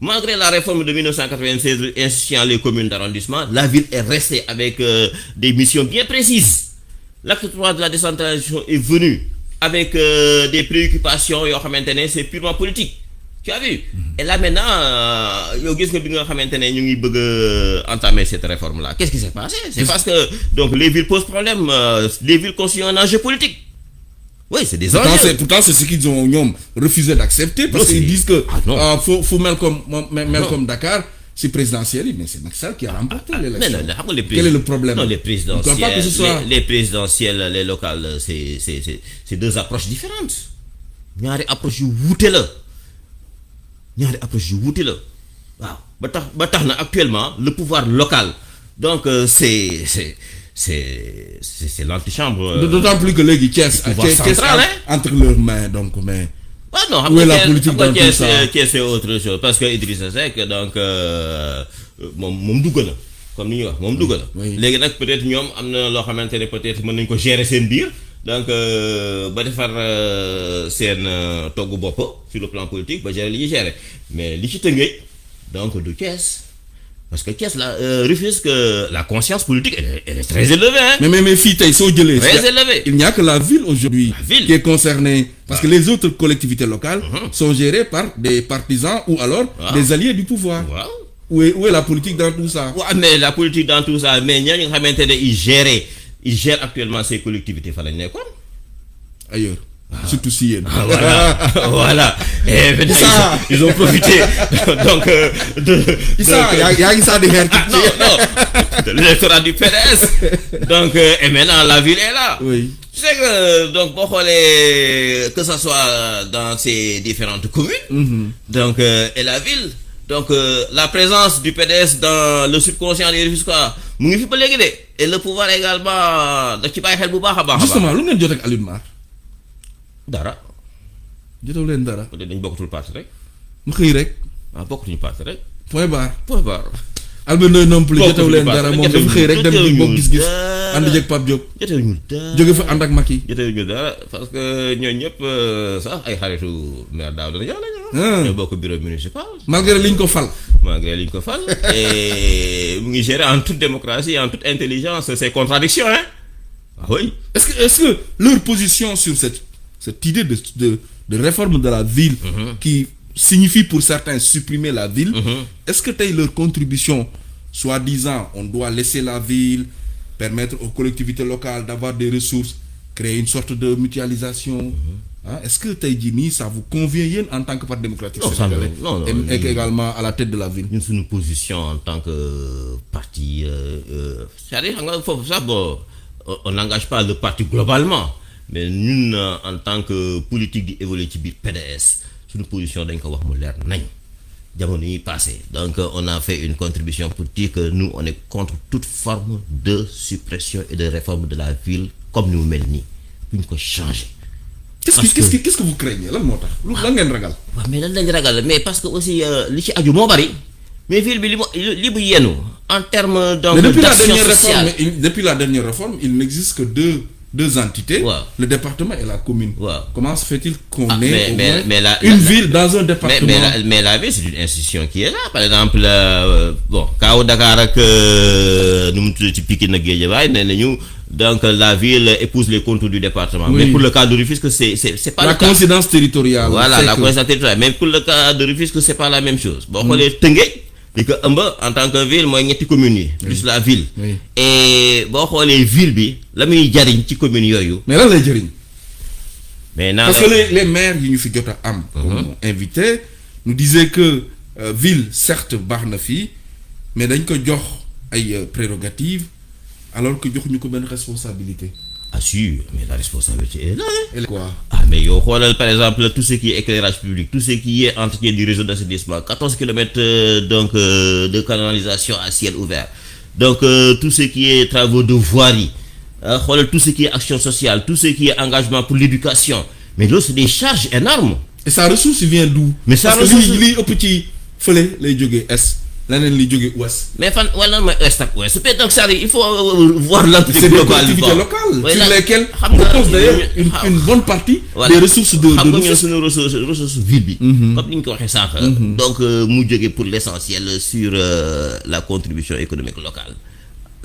Malgré la réforme de 1996 instituant les communes d'arrondissement, la ville est restée avec des missions bien précises. L'acte 3 de la décentralisation est venu avec des préoccupations yoo xamante ne c'est purement politique. Tu as vu? Et là maintenant yow gis nga bi nga xamante ne ñu ngi bëgg a entamer cette réforme là. Qu'est-ce qui s'est passé? C'est parce que donc les villes posent problème, les villes constituent un enjeu politique. Oui, c'est des enjeux. Pourtant, c'est ce qu'ils ont refusé d'accepter, parce qu'ils disent que faut comme Dakar, c'est présidentiel, mais c'est Macky Sall qui a remporté l'élection. Quel est le problème? Non, les présidentielles, les locales, c'est deux approches différentes. ñaari approche yu wuute la. Waaw, ba tax na actuellement le pouvoir local, donc c'est l'antichambre. D'autant plus que léegi Thiès entre leurs mains, donc mais. Ah non, où est la politique dans tout ça? Thiès c'est autre chose, parce que Idrissa Seck donc moom dugg na comme ni ñuy wax moom dugg na. Léegi nag peut-être ñoom am na loo xamante ne peut-être mën nañu ko gérer seen biir, donc ba defar seen togg bopp sur le plan politique ba gérer li ñuy gérer, mais li ci Tëngéej donc du Thiès. Parce que Thiès refuse que la conscience politique elle est très élevée, hein. Mais fii tey soo jëlee. Très élevée. Il n'y a que la ville aujourd'hui qui est concernée, parce que les autres collectivités locales sont gérées par des partisans ou alors des alliés du pouvoir. Où est la politique dans tout ça? Ouais, mais la politique dans tout ça, mais ñooñu nga xamante ne ils gèrent actuellement ces collectivités fa lañ nekkoon. Ailleurs. Surtout si yéen. Voilà. Et ils ont profité donc yaa ngi sànni xeer. Non, de l'électorat du PDS. Donc et maintenant la ville est là. Oui. Tu sais que donc boo xoolee que ça soit dans ces différentes communes. Donc et la ville. Donc la présence du PDS dans le subconscient des Rufisquois mu ngi fi ba léegi de, et le pouvoir également da ci bàyyi xel bu baax a baax. Justement lu ngeen jot ak Alioune Mar. Dara. jotoo leen dara. peut-être dañ bokkatul parti rek. mu xëy rek. bokkatuñu parti rek. point barre. Albert Ndoye non plus jotewu leen dara, moom dafa xëy rek dem di bokk gis-gis ànd jëg Pape Diop. jotewuñu dara jóge fa ànd ak Macky. jotewuñu dara parce que ñooñu ñëpp sax ay xaritu maire Daouda Ndiaye lañu. ñoo bokk bureau municipal. malgré liñ ko fal. Et mu ngi gérer en toute démocratie, en toute intelligence ces contradictions, hein. Ah oui. Est-ce que leur position sur cette idée de réforme de la ville qui signifie pour certains supprimer la ville, est-ce que tey leur contribution, soi-disant on doit laisser la ville, permettre aux collectivités locales d'avoir des ressources, créer une sorte de mutualisation, est-ce que tey jii nii ça vous convient yéen en tant que parti démocratique sénégalais et également à la tête de la ville? Ñun suñu position en tant que parti c'est-à-dire xam nga foofu sax bon on n'engage pas le parti globalement, mais ñun en tant que politique di évoluer ci biir PDS suñu position dañ ko wax mu leer nañ jamono yi passé. Donc on a fait une contribution pour dire que nous on est contre toute forme de suppression et de réforme de la ville comme ni mu mel nii buñ ko changer. Qu'est-ce que vous craignez lan moo tax lan ngeen ragal. waaw mais lan lañ ragal mais parce que aussi li ci aju moo bari mais ville bi li bu yenu en termes donc d'action sociale. Depuis la dernière réforme il n'existe que deux entités. Wow. Le département et la commune. Wow. Comment se fait-il qu'on ait une ville dans un département? Mais la ville, c'est une institution qui est là. Par exemple, bon, Kao Dakar ak nous ci Pikine ak Guédiawaye nee nañu donc la ville épouse les contours du département. Oui. Mais pour le cas de Rufisque, c'est pas la coïncidence territoriale. Voilà, la coïncidence territoriale. Mais pour le cas de Rufisque, c'est pas la même chose. Bon, on est Tëngéej li ko ëmb en tant que ville mooy ñetti communes yi. Plus la ville. Oui. Et boo xoolee ville bi la muy jariñ ci communes yooyu. Mais lan lay jëriñ. Mais parce que les maires yi ñu fi jot a am. comme invité nous disaient que ville certes baax na fii mais dañ ko jox ay prérogatives alors que joxuñu ko benn responsabilité. Ah si, mais la responsabilité est là. Et quoi? Ah mais yo xoolal par exemple tout ce qui est éclairage public, tout ce qui est entretien du réseau d'assainissement, 14 km donc de canalisation à ciel ouvert. Donc tout ce qui est travaux de voirie, xoolal tout ce qui est action sociale, tout ce qui est engagement pour l'éducation. Mais là c'est des charges énormes. Et sa ressource vient d'où? Mais sa ressource li ëpp ci fële lay jógee est. leneen li jóge ouest. Mais fan wala mooy est ak ouest donc ça il faut voir l'entité globale. C'est des collectivités locales sur lesquelles repose d'ailleurs une bonne partie des ressources de xam nga ñun suñu ressource ville bi comme ni ñu ko waxee sànq donc mu jóge pour l'essentiel sur la contribution économique locale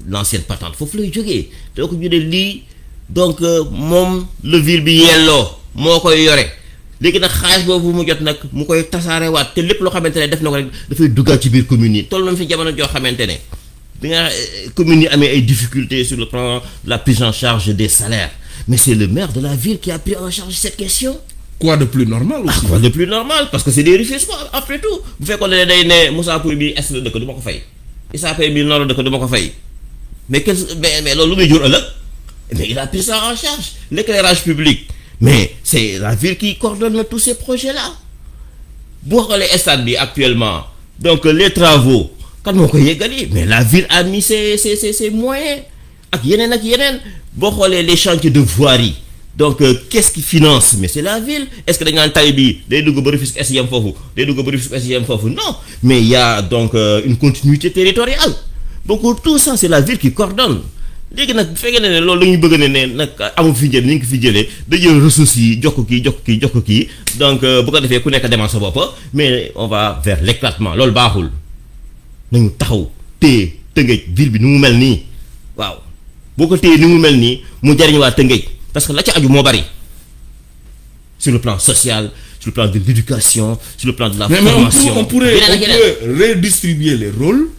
l'ancienne patente foofu lay jógee donc ñu ne lii donc moom le ville bi yelloo moo koy yore léegi nag xaalis boobu mu jot nag mu koy tasaarewaat te lépp loo xamante ne def na ko rek dafay duggaat ci biir communes yi toll nañ fi jamono joo xamante ne bi nga communes yi amee ay difficultés sur le plan de la prise en charge des salaires mais c'est le maire de la ville qui a pris en charge cette question. Quoi de plus normal aussi. Quoi de plus normal parce que c'est des Rufisques après tout bu fekkoon ne day ne Moussa Pouye bi est la dëkk du ma ko fay Issa Paye bi nord la dëkk du ma ko fay mais loolu lu muy jur ëllëg mais il a pris ça en charge l'éclairage public. Mais c'est la ville qui coordonne tous ces projets-là. Boo xoolee stade bi actuellement donc les travaux kan moo ko yeggali mais la ville a mis ses moyens ak yeneen boo xoolee les chantiers de voirie donc qu'est-ce qui finance mais c'est la ville est-ce que dañ naan tali bi day dugg ba Rufisque Est yem foofu day dugg ba Rufisque Est yem foofu non mais il y a donc une continuité territoriale donc tout ça c'est la ville qui coordonne. léegi nag bu fekkee ne loolu la ñuy bëgg ne nag amul fi njëriñ ni ñu ko fi jëlee da jël ressources yi jox ko kii donc bu ko defee ku nekk demal sa bopp mais on va vers l'éclatement loolu baaxul nañu taxaw téye Tëngéej ville bi ni mu mel nii waaw boo ko téye ni mu mel nii mu jariñ waa Tëngéej parce que la ca aju moo bari sur le plan social sur le plan de l'éducation sur le plan de la formation. Mais on pourrait redistribuer les rôles.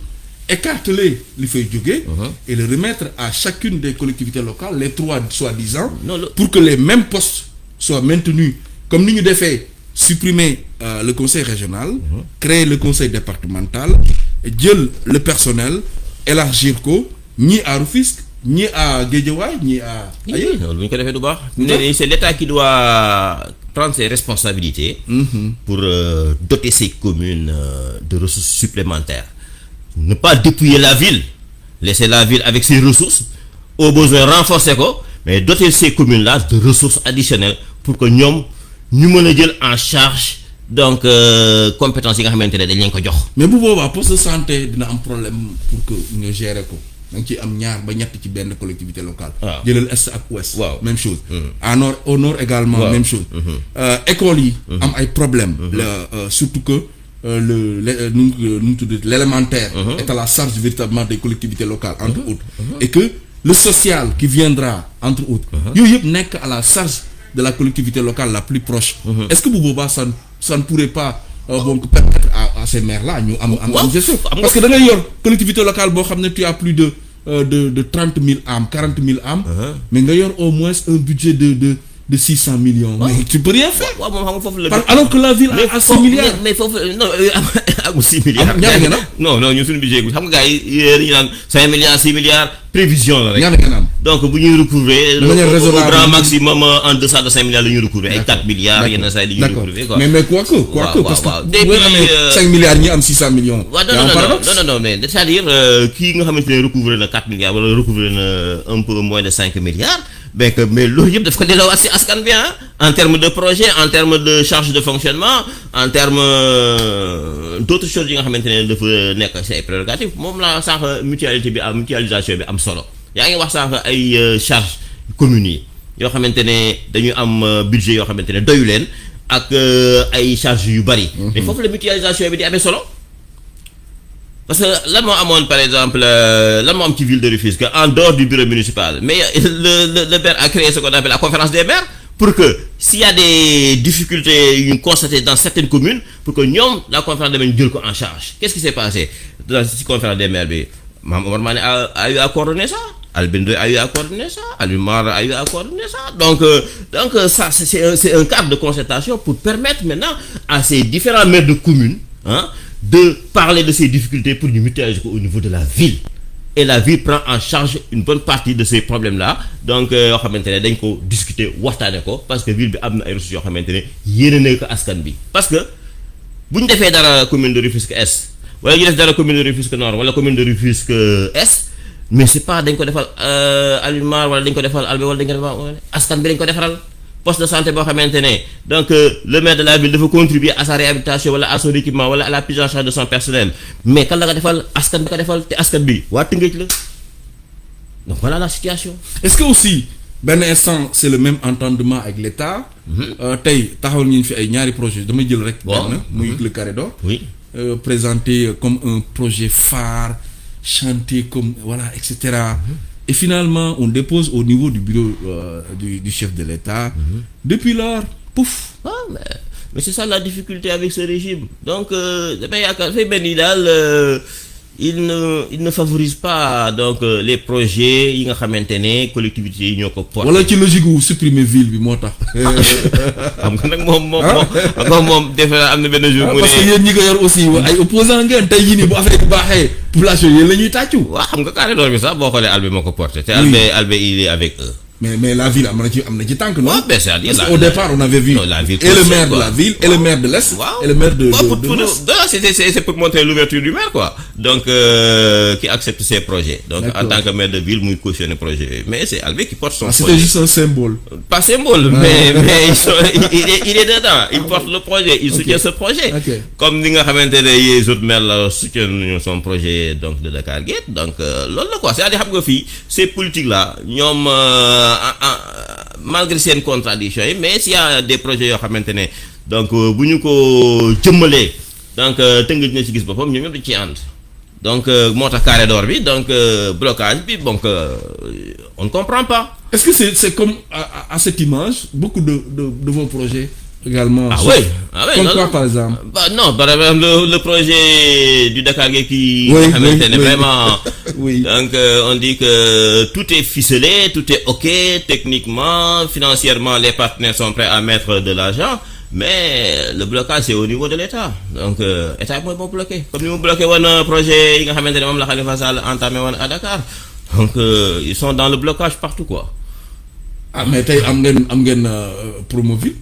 Écarteler li fay jóge et le remettre à chacune des collectivités locales les trois soi-disant pour que les mêmes postes soient maintenus comme ni ñu defee supprimer le conseil régional créer le conseil départemental jël le personnel élargir ko ñii à Rufisque ñii à Guédiawaye ñii à ailleurs. loolu bu ñu ko defee du baax. c'est l'État qui doit prendre ses responsabilités pour doter ces communes de ressources supplémentaires. Ne pas dépouiller la ville, laisser la ville avec ses ressources, au besoin renforcer ko, mais doter ces communes-là de ressources additionnelles pour que ñoom ñu mën a jël en charge donc compétences yi nga xamante ne dañ leen ko jox. mais bu boobaa poste de santé dina am problème pour que ñu gérer ko da nga ciy am ñaar ba ñett ci benn collectivité locale. waaw jëlal est ak ouest. waaw même chose. au nord également. Même chose. Écoles yi. am ay problèmes. Surtout que. L'élémentaire est à la charge véritablement des collectivités locales entre autres et que le social qui viendra entre autres yooyu yëpp nekk à la charge de la collectivité locale la plus proche est-ce que bu boobaa ça ne pourrait pas donc permettre à ces maires là ñu am gestion parce que da ngay yor collectivité locale boo xam ne tu as plus de 30 000 âmes 40 000 âmes mais nga yor au moins un budget de 600 millions. Mais tu peux rien faire. Alors que la ville a 6 milliards. Mais foofu non amul 6 milliards. non ñun suñu budget bi xam nga gars yi dañu naan 5 milliards 6 milliards prévision la rek. ñaata ngeen am. donc bu ñuy recouvrer au grand maximum en deçà de 5 milliards la ñuy recouvrer ay 4 milliards yenn saa yi dañuy recouvrer quoi. mais quoique parce que bu amee 5 milliards ñi am 600 millions. non mais c'est-à-dire kii nga xamante ne recouvrer na 4 milliards wala recouvrer na un peu moins de 5 milliards mais loolu yëpp daf ko delloowaat si askan bi en termes de projet, en termes de charge de fonctionnement, en termes d'autres choses yi nga xamante ne dafa nekk si ay prérogatives moom la sànq mutualisation bi am solo yaa ngi wax sànq ay charges communes yi yoo xamante ne dañu am budget yoo xamante ne doyu leen ak ay charges yu bari. mais foofu la mutualisation bi di amee solo. Parce que lan moo amoon par exemple lan moo am ci ville de Rufisque en dehors du bureau municipal mais le maire a créé ce qu'on appelle la conférence des maires pour que s'il y a des difficultés yu ñu constatées dans certaines communes pour que ñoom la conférence des maires ñu jël ko en charge. Qu'est-ce qui s'est passé dans cette conférence des maires bi Mame Omar Mané a eu à coordonner ça, Albin Ndoye a eu à coordonner ça, Aliou Mar a eu à coordonner ça. Donc ça c'est un cadre de concertation pour permettre maintenant à ces différents maires de communes de parler de ces difficultés pour ñu mutualiser ko au niveau de la ville et la ville prend en charge une bonne partie de ces problèmes là donc yoo xamante ne dañ ko discuter waxtaane ko parce que ville bi am na ay ressources yoo xamante ne yéene na ko askan bi parce que bu ñu defee dara commune de Rufisque Est wala ñu def dara commune de Rufisque Nord wala commune de Rufisque Est mais c'est pas dañ ko defal Aliou Mar wala dañ ko defal Albé wala dañ ko defal askan bi dañ ko defaral poste de santé boo xamante ne donc le maire de la ville dafa contribuer à sa réhabilitation wala à son équipement wala à la prise en charge de son personnel mais kan la ko defal askan bi ko defal te askan bi waa Tëngéej la donc voilà la situation. Est-ce que aussi benn instant c'est le même entendement avec l'État. tey taxawal ñu fi ay ñaari projet dama jël rek. benn muy le Carré d'Or. oui présenté comme un projet phare chanté comme voilà et cetera. Et finalement, on dépose au niveau du bureau du chef de l'État. Depuis lors, pouf. Ah, mais c'est ça la difficulté avec ce régime. Donc, il ne favorise pas donc les projets yi nga xamante ne collectivités yi ñoo ko porté. wala ci logique wu supprimer ville bi moo tax. xam nga nag moom defe naa am na benn jour. mu ne parce que yéen ñi ko yor aussi ay opposants ngeen tey jii nii bu affaire bi baaxee population yéen la ñuy tàccu. waaw xam nga Carré d'Or bi sax boo xoolee Albé moo ko porté. te Albé il est avec eux. mais la ville am na ci tànk non. Ouais, c'est-à-dire parce qu'au départ on avait vu. Non, la ville et le maire de la ville et le maire de l'Est. Waaw. et le maire de c'est pour montrer l'ouverture du maire quoi. Donc qui accepte ces projets. Donc D'accord. en tant que maire de ville muy cautionner projet mais c'est Albé qui porte son projet. c'était juste un symbole. Pas symbole mais il est dedans il porte le projet il soutient ce projet. Ok. Comme ni nga xamante ne les autres maires la soutiennent son projet donc de Dakar Gate donc loolu la quoi c'est-à-dire xam nga fii ces politiques là ñoom malgré seen contradiction yi mais s'il y a des projets yoo xamante ne donc bu ñu ko jëmmalee donc Tëngéej na ci gis boppam ñoom ñëpp dañ ciy ànd donc moo tax Carré d'Or bi donc blocage bi donc on ne comprend pas. Est-ce que c'est comme à cette image beaucoup de vos projets également. Ah oui, comme non, quoi non. par exemple. Bah non, par exemple le projet du Dakar Gate qui Oui, xamante ne oui. vraiment Oui. donc on dit que tout est ficelé, tout est OK techniquement, financièrement les partenaires sont prêts à mettre de l'argent mais le blocage c'est au niveau de l'État. Donc État mooy moo bloqué comme ni mu bloqué woon projet yi nga xamante ne moom la Khalifa Sall entamé woon à Dakar. Donc ils sont dans le blocage partout quoi. ah mais tey am ngeen Promoville.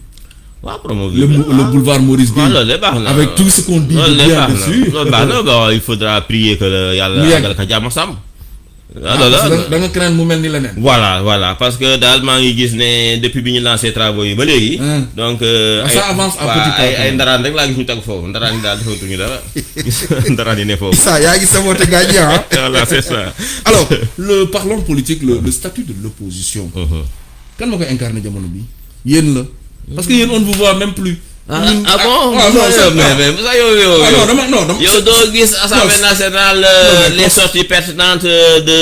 waaw Promoville le boulevard Maurice Guèye. loolu de baax na avec tout ce qu'on dit de loolu de bien baax dessus. na loolu baax na bon il faudra prier que yàlla Mu yàgg. àggal ka jàmm sàmm. parce que da nga craindre mu mel ni leneen. voilà parce que daal maa ngi gis ne depuis bi ñu lancé travaux yi ba léegi. donc ça avance à petit pas. ay ndaraan rek laa gis ñu tag foofu ndaraan yi daal defatuñu dara ndaraan yi ne foofu. ça yaa ngi saboté gars yi ah. voilà c'est ça. alors parlons politique le statut de l'opposition. kan ma koy incarner jamono bi yéen la. parce que yéen on ne vous voit même plus. ah bon non mais ça yow dama yow doo gis assemblée nationale les sorties pertinentes de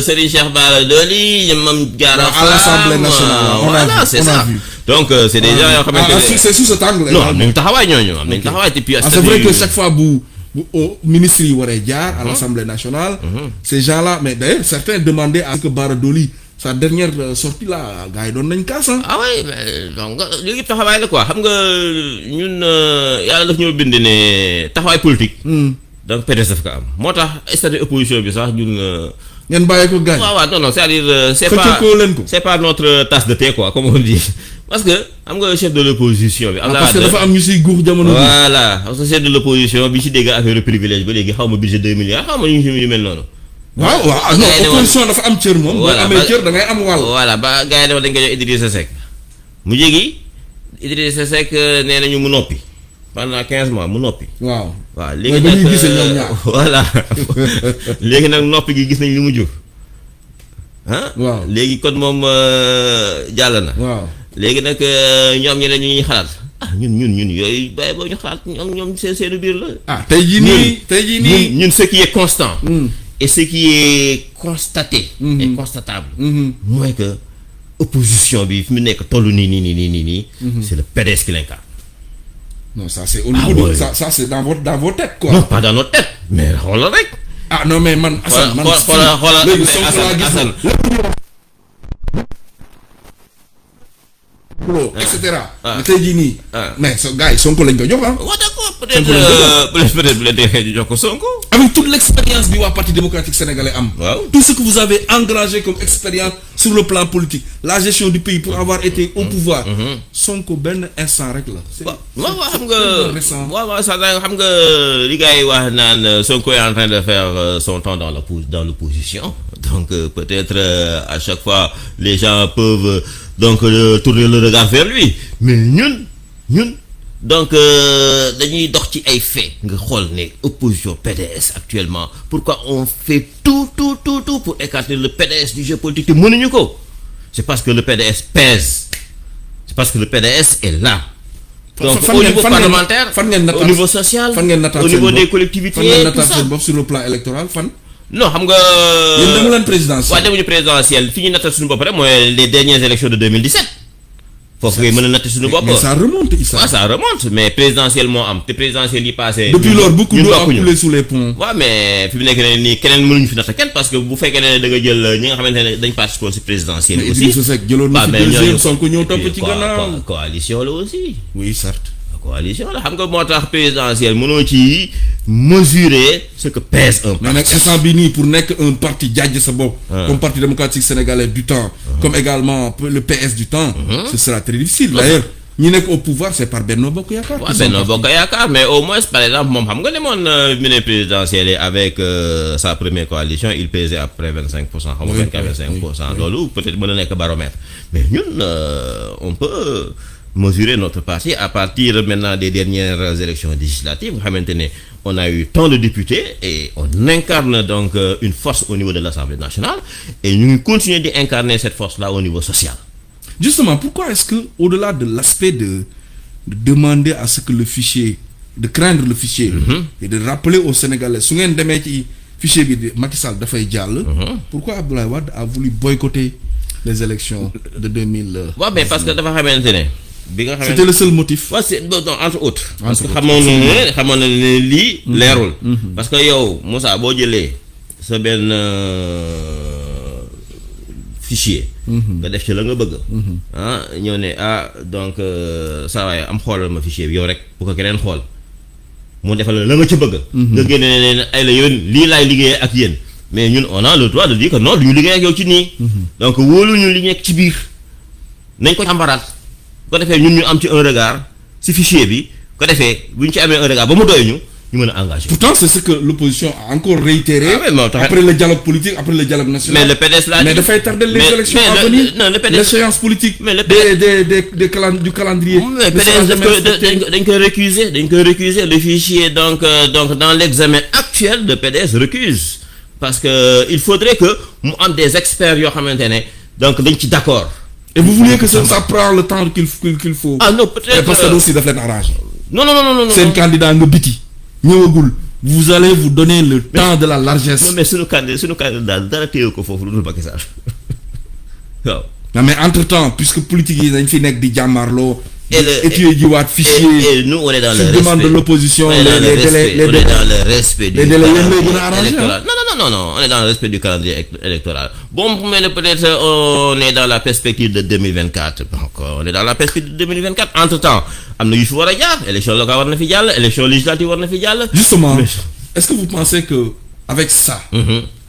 Serigne Cheikh Bara Dolly Mame Diarra Fam à l'Assemblée nationale voilà c'est ça donc c'est des gens yoo xamante ne c'est sous cet angle. non am nañu taxawaay ñooñu am nañu taxawaay et puis c'est vrai que chaque fois bu ministres yi waree jaar à l'Assemblée nationale ces gens-là mais d'ailleurs certains demandaient à ce que Bara Dolly sa dernière sortie là gars yi doon nañ kaas ah oui mais donc léegi taxawaay la quoi xam nga ñun yàlla daf ñoo bind ne taxawaay politique. donc PDS daf ko am moo tax statut opposition bi sax ñun. ngeen bàyyi ko gaañ. waaw non c'est-à-dire c'est pas notre tasse de thé quoi comme on dit parce que xam nga chef de l'opposition bi. parce que dafa am ñu siy guux jamono bi. voilà parce que chef de l'opposition bi ci dégg affaire privilège ba léegi xaw ma budget 2 milliards xaw ma ñu mel noonu. waaw waaw non opposition dafa am cër moom. voilà boo amee cër da ngay am wàll. voilà ba gars yi demoon dañ koy jox Idrissa Seck mu jégi Idrissa Seck nee nañu mu noppi pendant 15 mois mu noppi. waaw léegi ba nag ñuy gisee ñoom ñaar. voilà léegi nag noppi gi gis nañ li mu jur ah. waaw léegi kon moom jàll na. waaw léegi nag ñoom ñeneen ñu ñuy xalaat ñun yooyu bàyyi boo ñu xalaat ñoom seenu biir la. tey jii nii ñun ce qui est constant. et ce qui est constaté. et constatable. mooy que opposition bi fi mu nekk tollu nii. c'est le PDS qui l'incarne. non ça c'est au niveau de ça c'est dans vos têtes quoi. non pas dans nos têtes mais xoolal rek. non mais man. Assane man xoolal léegi Sonko laa gis Assane et cetera. mais tey jii nii. mais gars yi Sonko lañ ko jox waaw d'accord peut-être bu leen defee di jox ko Sonko. avec toute l'expérience bi waa Parti démocratique sénégalais am. waaw tout ce que vous avez engagé comme expérience sur le plan politique la gestion du pays pour avoir été au pouvoir. Sonko benn instant rek la. waaw xam nga waaw ça xam nga li gars yi wax naan Sonko est en train de faire son temps dans l'opposition donc peut-être à chaque fois les gens peuvent donc tourner le regard vers lui mais ñun donc dañuy dox ci ay faits nga xool ne opposition PDS actuellement pourquoi on fait tout pour écarter le PDS du jeu politique te mënuñu ko c'est parce que le PDS pèse c'est parce que le PDS est là. Donc au niveau parlementaire au niveau social au niveau des collectivités tout ça sur le plan électoral non xam nga. yéen demu leen présidentielle. waaw demuñu présidentielle fi ñu nattal suñu bopp rek mooy les dernières élections de 2017. foofu ngay mën a natt suñu bopp. mais ça remonte Issa. waaw ça remonte mais présidentielle moo am te présidentielle yi passé. depuis lors beaucoup d'eau a coulé sous les ponts. waaw mais fi mu nekk nii keneen mënuñu fi natt kenn parce que bu fekkee ne da nga jël ñi nga xamante ne dañ participé ci présidentielle aussi. Idrissa Seck jëloon na fi deuxième Sonko ñëw topp ci gannaaw. coalition la aussi. oui certes. coalition la xam nga moo tax présidentielle mënoo ci mesurer ce que pèse un parti. mais nag instant bi nii pour nekk un parti jaaj sa bopp. comme Parti démocratique sénégalais du temps. comme également le PS du temps. ce sera très difficile d'ailleurs ñi nekk au pouvoir c'est par Benno Bokk Yaakaar. waaw Benno Bokk Yaakaar mais au moins par exemple moom xam nga ne moon mu présidentielle avec sa première coalition il pesait à près 25%. xam nga 25%. loolu peut-être mën na nekk baromètre mais ñun on peut mesurer notre parti à partir maintenant des dernières élections législatives nga xamante ne on a eu tant de députés et on incarne donc une force au niveau de l'Assemblée nationale et ñu ngi continuer di incarner cette force-là au niveau social. Justement, pourquoi est-ce que au-delà de l'aspect de demander à ce que le fichier, de craindre le fichier et de rappeler aux Sénégalais su ngeen demee ci fichier bi de Macky Sall dafay jàll. Pourquoi Abdoulaye Wade a voulu boycotter les élections de 2000. waaw mais parce que dafa xamante ne. bi nga xamante c'était le seul motif. waaw c'est entre autres. parce que xamoon na ne lii leerul. parce que yow Moussa boo jëlee sa benn fichier. nga def ci la nga bëgg. ñëw ne donc saa waaye am xoolal ma fichier bi yow rek bu ko keneen xool mu defal la nga ci bëgg. nga génne ne ay la yoon lii laay liggéeyee ak yéen mais ñun on a le droit de dire que non du ñu liggéey ak yow ci nii. donc wóoluñu li nekk ci biir nañ ko càmbaraat ko defee ñun ñu am ci un regard ci fichier bi ko defee bu ñu ci amee un regard ba mu doy ñu mën a engagé. Pourtant c'est ce que l'opposition a encore réitéré. Après le dialogue politique, après le dialogue national. Mais le PDS l'a dit. Mais dafay tarder les élections à venir. Non, le PDS. L'échéance politique. Mais le PDS. Du calendrier. Le PDS dañ koy récuser le fichier donc dans l'examen actuel le PDS récuse parce que il faudrait que mu am des experts yoo xamante ne donc dañ ci d'accord. Et vous vouliez que ça prend le temps qu'il faut. Ah non peut-être. Parce que aussi daf leen arrangé. Non. C'est un candidat nga biti. ñëwagul vous allez vous donner le temps de la largesse. Non mais sunu candidat dara téye ko foofu lu dul Macky Sall waaw. Non mais entre temps puisque politique yi dañ fi nekk di jàmmarloo. étudier jiwaat fichier. Et nous on est dans le respect. demande de l'opposition on est dans le respect du électoral. Non, on est dans le respect du calendrier électoral. Bon, mais peut-être on est dans la perspective de 2024. Donc on est dans la perspective de 2024. Entre-temps, am na yu fi war a jaar, élection locale war na fi jàll, élection législative war na fi jàll. Justement, est-ce que vous pensez que avec ça,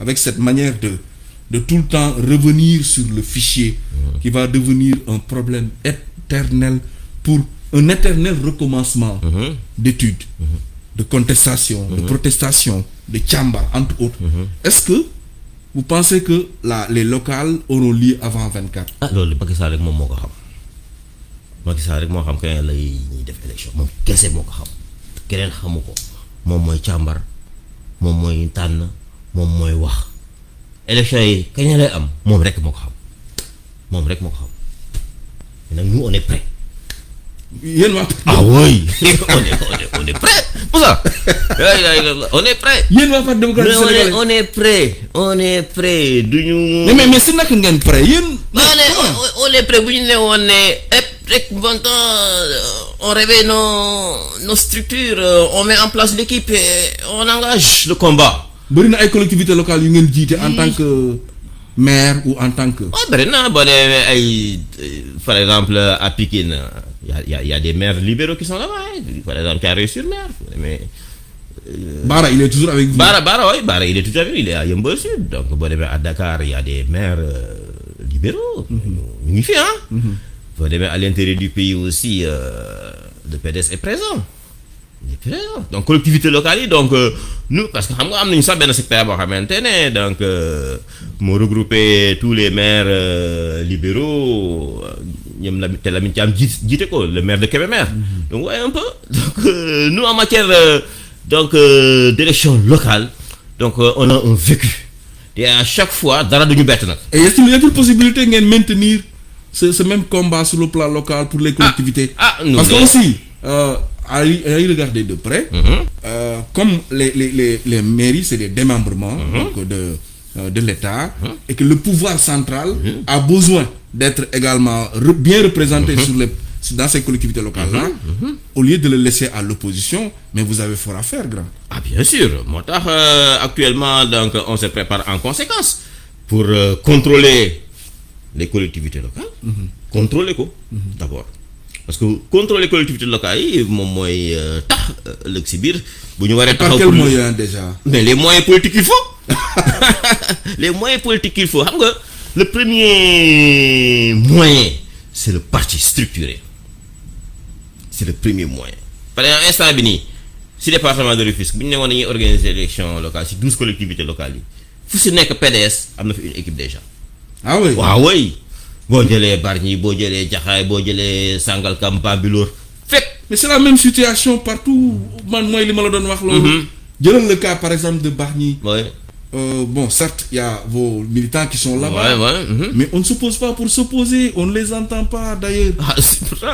avec cette manière de tout le temps revenir sur le fichier qui va devenir un problème éternel pour un éternel recommencement d'études, de contestation, de protestation, de càmbar entre autres. Est-ce que vous pensez que les locales auront lieu avant 24? ah loolu Macky Sall rek moom moo ko xam Macky Sall rek moo xam kañ lay ñuy def élection moom kese moo ko xam keneen xamu ko moom mooy càmbar moom mooy tànn moom mooy wax élection yi kañ lay am moom rek moo ko xam moom rek moo ko xam nag nous on est prêt. yéen waa. ah oui on est prêt Moussa on est prêt. yéen waa Parti démocratique sénégalais on est prêt duñu. mais si naka ngeen prêt yéen. on est prêt bu ñu ne woon ne rek bon temps on réveille nos structures on met en place l'équipe et on engage le combat. bëri na ay collectivités locales yu ngeen jiite en tant que maire ou en tant que. waaw bëri na boo demee ay par exemple à Pikine y a des maires libéraux qui sont là-bas par exemple Thiaroye-sur-Mer mais. Bara il est toujours avec vous. Bara il est toujours avec vous il est à Yeumbeul Sud donc boo demee à Dakar y a des maires libéraux. ñu ngi fi boo demee à l'intérieur du pays aussi le PDS est présent. donc collectivité locale yi donc nous parce que xam nga am nañu sax benn secteur boo xamante ne donc moo regroupé tous les maires libéraux ñoom Lamine Thiam jiite ko le maire de Kébémer. donc ouais un peu donc nous en matière donc d'élection locale donc on a un vécu et à chaque fois dara duñu bett nag. et est-ce qu'il y a une possibilité ngeen maintenir ce même combat sur le plan local pour les collectivités. parce que aussi. à y regarder de près, comme les mairies, c'est des démembrements donc de l'État, et que le pouvoir central a besoin d'être également bien représenté dans ces collectivités locales-là, au lieu de le laisser à l'opposition, mais vous avez fort à faire, grand. Ah bien sûr, moo tax actuellement donc on se prépare en conséquence pour contrôler les collectivités locales, contrôler ko d'abord. Parce que contrôler collectivités locales yi moom mooy tax ëllëg si biir bu ñu waree taxaw. par quel moyen déjà. mais les moyens politiques qu'il faut les moyens politiques qu'il faut xam nga le premier moyen c'est le parti structuré c'est le premier moyen. par exemple instant bi nii si département de Rufisque bu ñu ne woon dañuy organiser élection locale si 12 collectivités locales yi fu si nekk PDS am na fi une équipe déjà. ah oui waaw oui. boo jëlee Bargny boo jëlee Jaxaay boo jëlee Sangalkam Bambilor fépp. mais c'est la même situation partout man mooy li ma la doon wax loolu. jëlal le cas par exemple de Bargny. oui. Bon certes il y a vos militants qui sont là-bas. mais on ne s'oppose pas pour s'opposer on ne les entend pas d'ailleurs.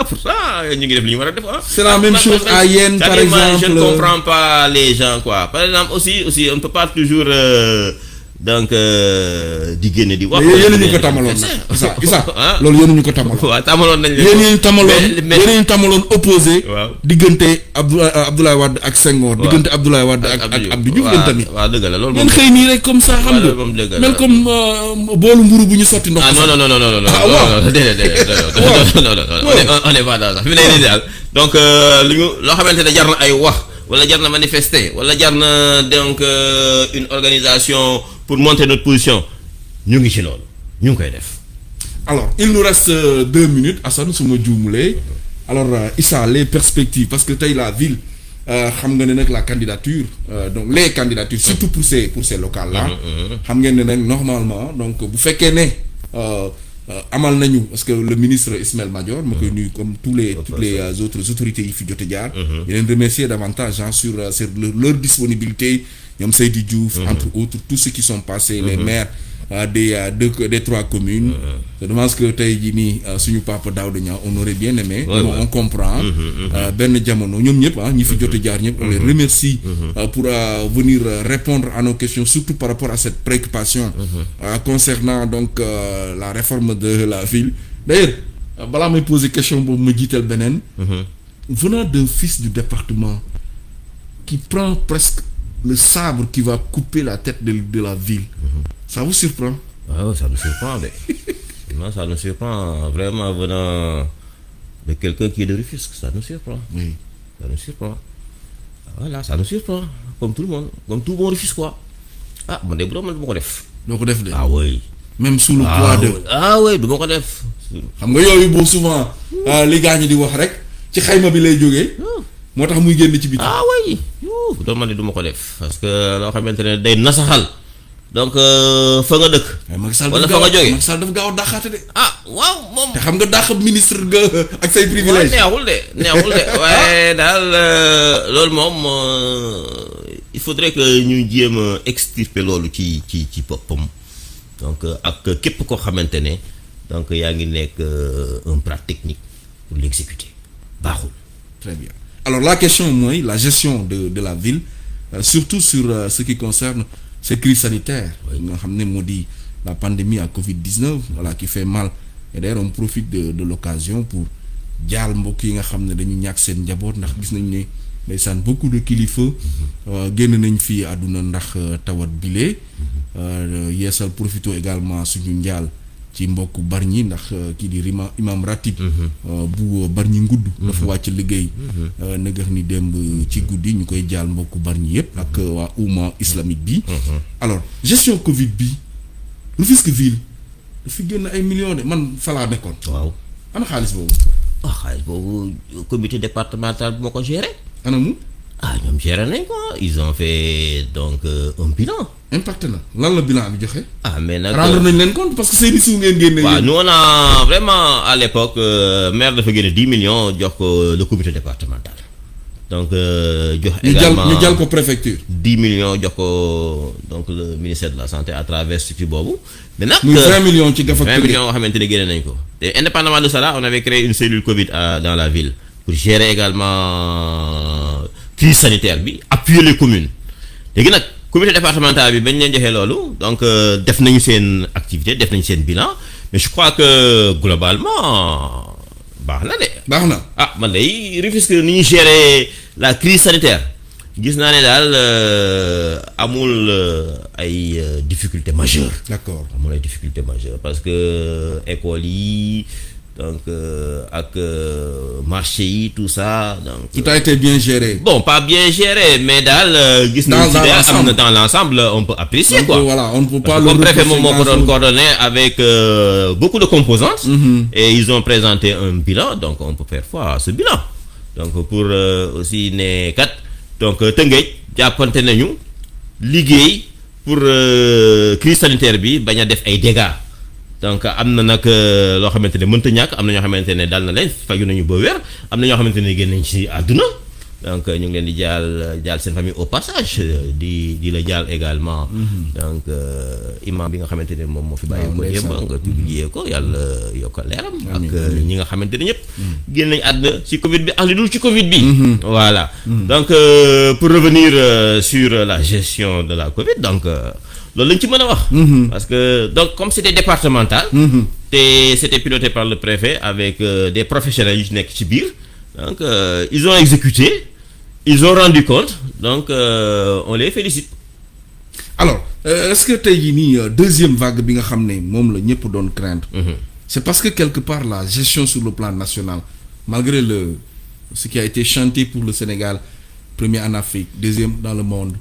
pourtant ñu ngi def li ñu war a def c'est la même chose à Yène par exemple. je ne comprends pas les gens quoi par exemple aussi on ne peut pas toujours. donc di génne di wax. mais yéen ñu ko tamaloon nag Issa loolu yéen ñu ko tamaloon. waaw tamaloon nañ leen yéen ñu tamaloon opposé. waaw diggante Abdoulaye Wade ak Senghor. diggante Abdoulaye Wade ak Abdou Diouf leen tamit. waaw dëgg la loolu moom xëy nii rek comme ça xam nga. mel comme boolu mburu bu ñu sotti ndox. non déedéet on est pas dans ça fi mu ne nii daal donc lu ñu loo xamante ne jar na ay wax wala jar na manifester wala jar na donc une organisation. pour montrer notre position ñu ngi ci loolu ñu ngi koy def. alors il nous reste 2 minutes Assane su ma juumulee alors Issa les perspectives parce que tey la ville xam nga ne nag la candidature donc les candidatures surtout pour ces locales là. xam ngeen ne nag normalement donc bu fekkee ne amal nañu parce que le ministre Ismaël Madior ma koy nuyu comme toutes les autres autorités yi fi jote jaar. di leen remercier davantage sur leur disponibilité. ñoom Seydi Diouf entre autres tous ceux qui sont passés les maires des 3 communes je pense que tey jii nii suñu papa Daouda Niang on aurait bien aimé on comprend benn jamono ñoom ñëpp ñi fi jote jaar ñëpp on les remercie pour venir répondre à nos questions surtout par rapport à cette préoccupation concernant donc la réforme de la ville d'ailleurs balaa may poser question boobu ma jiital beneen venant d'un fils du département qui prend presque le sabre qui va couper la tête de la ville. Ça vous surprend? Ah, ça nous surprend. Non, ça nous surprend vraiment venant de quelqu'un qui est de Rufisque. Ça nous surprend. Oui. Ça nous surprend. Voilà, ça nous surprend. Comme tout le monde. Comme tout bon Rufisquois. Ah, man de bu doon man du ma ko def. doo ko def de. Ah oui. même sous le poids de. ah oui du ma ko def. xam nga yooyu boobu souvent li gaañ di wax rek ci xayma bi lay jógee. moo tax muy génn ci biti. ah oui doon man de du ma ko def parce que loo xamante ne day nasaxal donc fa nga dëkk. wala fa nga jógee Macky Sall dafa gaaw a dàqaate de. ah waaw moom. te xam nga dàq ministre nga ak say privilèges. neexul de waaye daal loolu moom il faudrait que ñu jéem a extirper loolu ci boppam donc ak képp koo xamante ne donc yaa ngi nekk un plat technique pour l'exécuter baaxul. Très bien. Alors la question mooy la gestion de la ville surtout sur ce qui concerne cette crise sanitaire. nga xam ne moo di la pandémie à Covid-19 voilà qui fait mal et d'ailleurs on profite de l'occasion pour jaal mbokk yi nga xam ne dañu ñàkk seen njaboot ndax gis nañ ne ndeysaan beaucoup de kilifa génn nañ fi àdduna ndax tawat bile yeesal profito également suñu njaal ci mbokku Bargny ndax kii di imam ratib bu Bargny ngudd dafa wàcc liggéey nëgëx ni démb ci guddi ñu koy jaal mbokku Bargny yëpp ak waa umma islamique bi. Alors gestion Covid bi Rufisque ville dafa génn ay millions de man falaa nekkoon. waaw ana xaalis boobu. xaalis boobu comité départemental bu ma ko géré. ana mu. ñoom géré nañ ko ils ont fait donc un bilan. impacté na lan la bilan bi joxe. mais nag rendre nañ leen compte parce que seeni suu ngeen génne. waaw nous on a vraiment à l'époque maire dafa génne 10 millions jox ko le comité départemental donc jox également ñu jàll ko préfecture. 10 millions jox ko donc le ministère de la santé à travers structure boobu. mais nag muy 20 millions ci gafak 20 millions yoo xamante ne génne nañ ko. te indépendamment de cela on avait créé une cellule Covid dans la ville pour gérer également crise sanitaire bi appuyer les communes léegi nag. comité départemental bi bañ leen joxee loolu donc def nañu seen activité def nañu seen bilan mais je crois que globalement baax na de. baax na man day Rufisque ni ñu gérer la crise sanitaire gis naa ne daal amul ay difficultés majeures. D'accord. amul ay difficultés majeures parce que écoles yi donc ak marché yi tout ça donc. tout a été bien géré. Bon, pas bien géré mais daal gis nañu dans l'ensemble on peut apprécier quoi. Voilà, on ne peut pas le préfet moom moo ko doon coordonné avec beaucoup de composantes. Et ils ont présenté un bilan donc on peut faire foi à ce bilan donc pour aussi ne kat donc Tëngéej jàppante nañu liggéey pour crise sanitaire bi bañ a def ay dégâts. donc am na nag loo xamante ne mënta ñàkk am na ñoo xamante ne dal na leen faju nañu ba wér am na ñoo xamante ne génn nañ ci àdduna donc ñu ngi leen di jaal seen famille au passage di la jaal également. donc imam bi nga xamante ne moom moo fi bàyyi ko yëpp nga publier ko yàlla yokk leeram ak ñi nga xamante ne ñëpp génn nañ àdduna ci Covid bi ak li dul ci Covid bi. voilà donc pour revenir sur la gestion de la Covid donc. loolu lañ ci mën a wax. parce que donc comme c'était départemental. te c'était piloté par le préfet avec des professionnels yu ci nekk ci biir donc ils ont exécuté ils ont rendu compte donc on les félicite. alors est-ce que tey jii nii deuxième vague bi nga xam ne moom la ñëpp doon craindre. c'est parce que quelque part la gestion sur le plan national malgré ce qui a été chanté pour le Sénégal premier en Afrique deuxième dans le monde.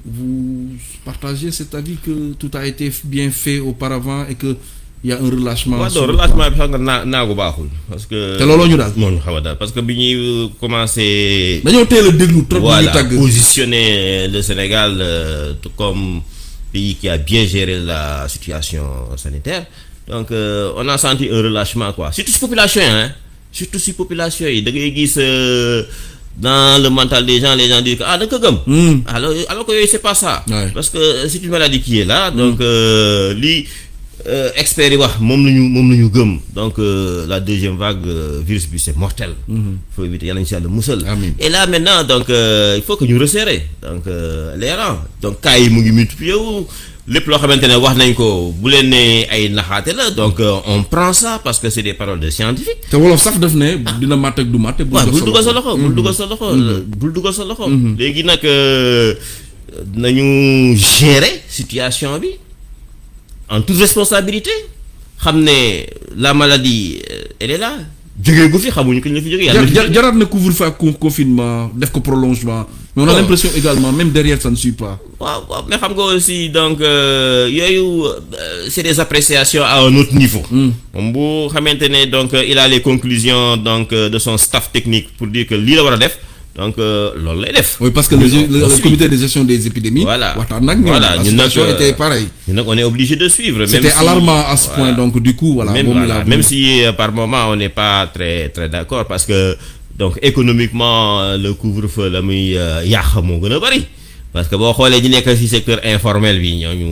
Vous partagez cet avis que tout a été bien fait auparavant et que il y a un relâchement. waaw non relâchement bi xam nga naagu baaxul. parce que te looloo ñu daal. moo ñu xaw a daal parce que bi ñuy commencé. dañoo teel a déglu trop. voilà positionner le Sénégal comme pays qui a bien géré la situation sanitaire donc on a senti un relâchement quoi surtout si population yi surtout si population yi da ngay gis. Dans le mental des gens, les gens disent que da nga ko gëm. alors que yooyu c'est pas ça. Ouais. Parce que c'est une maladie qui est là. Donc li experts yi wax moom la ñu gëm. Donc la deuxième vague virus bi c'est mortel. Faut éviter yàlla nañu si yàlla musal. Et là maintenant donc il faut que ñu resserrer donc les rangs donc cas yi mu ngi multiplier wu. lépp loo xamante ne wax nañ ko bu leen ne ay naxaate la donc on prend ça parce que c'est des paroles de scientifiques. te wolof sax def ne dina màtt ak du màtt. bul dugal sa loxo bul dugal sa loxo. léegi nag nañu gérer situation bi en toute responsabilité xam ne la maladie elle est là jógee gu fi xamuñu ko ñu la fi jógee. jaraat na couvre-feu ak confinement def ko prolongement. mais on a l'impression également même derrière ça ne suit pas. waaw mais xam nga aussi donc yooyu c'est des appréciations à un autre niveau. moom bu xamante ne donc il a les conclusions donc de son staff technique pour dire que lii la war a def donc loolu lay def. Oui, parce que le comité de gestion des épidémies. Voilà. La situation était pareille. On est obligé de suivre. C'était alarmant à ce point, donc du coup, voilà. Même si par moment on n'est pas très très d'accord, parce que donc économiquement le couvre-feu la muy yàq moo gën a bari. Parce que boo xoolee ñi nekk ci secteur informel bi ñooñu.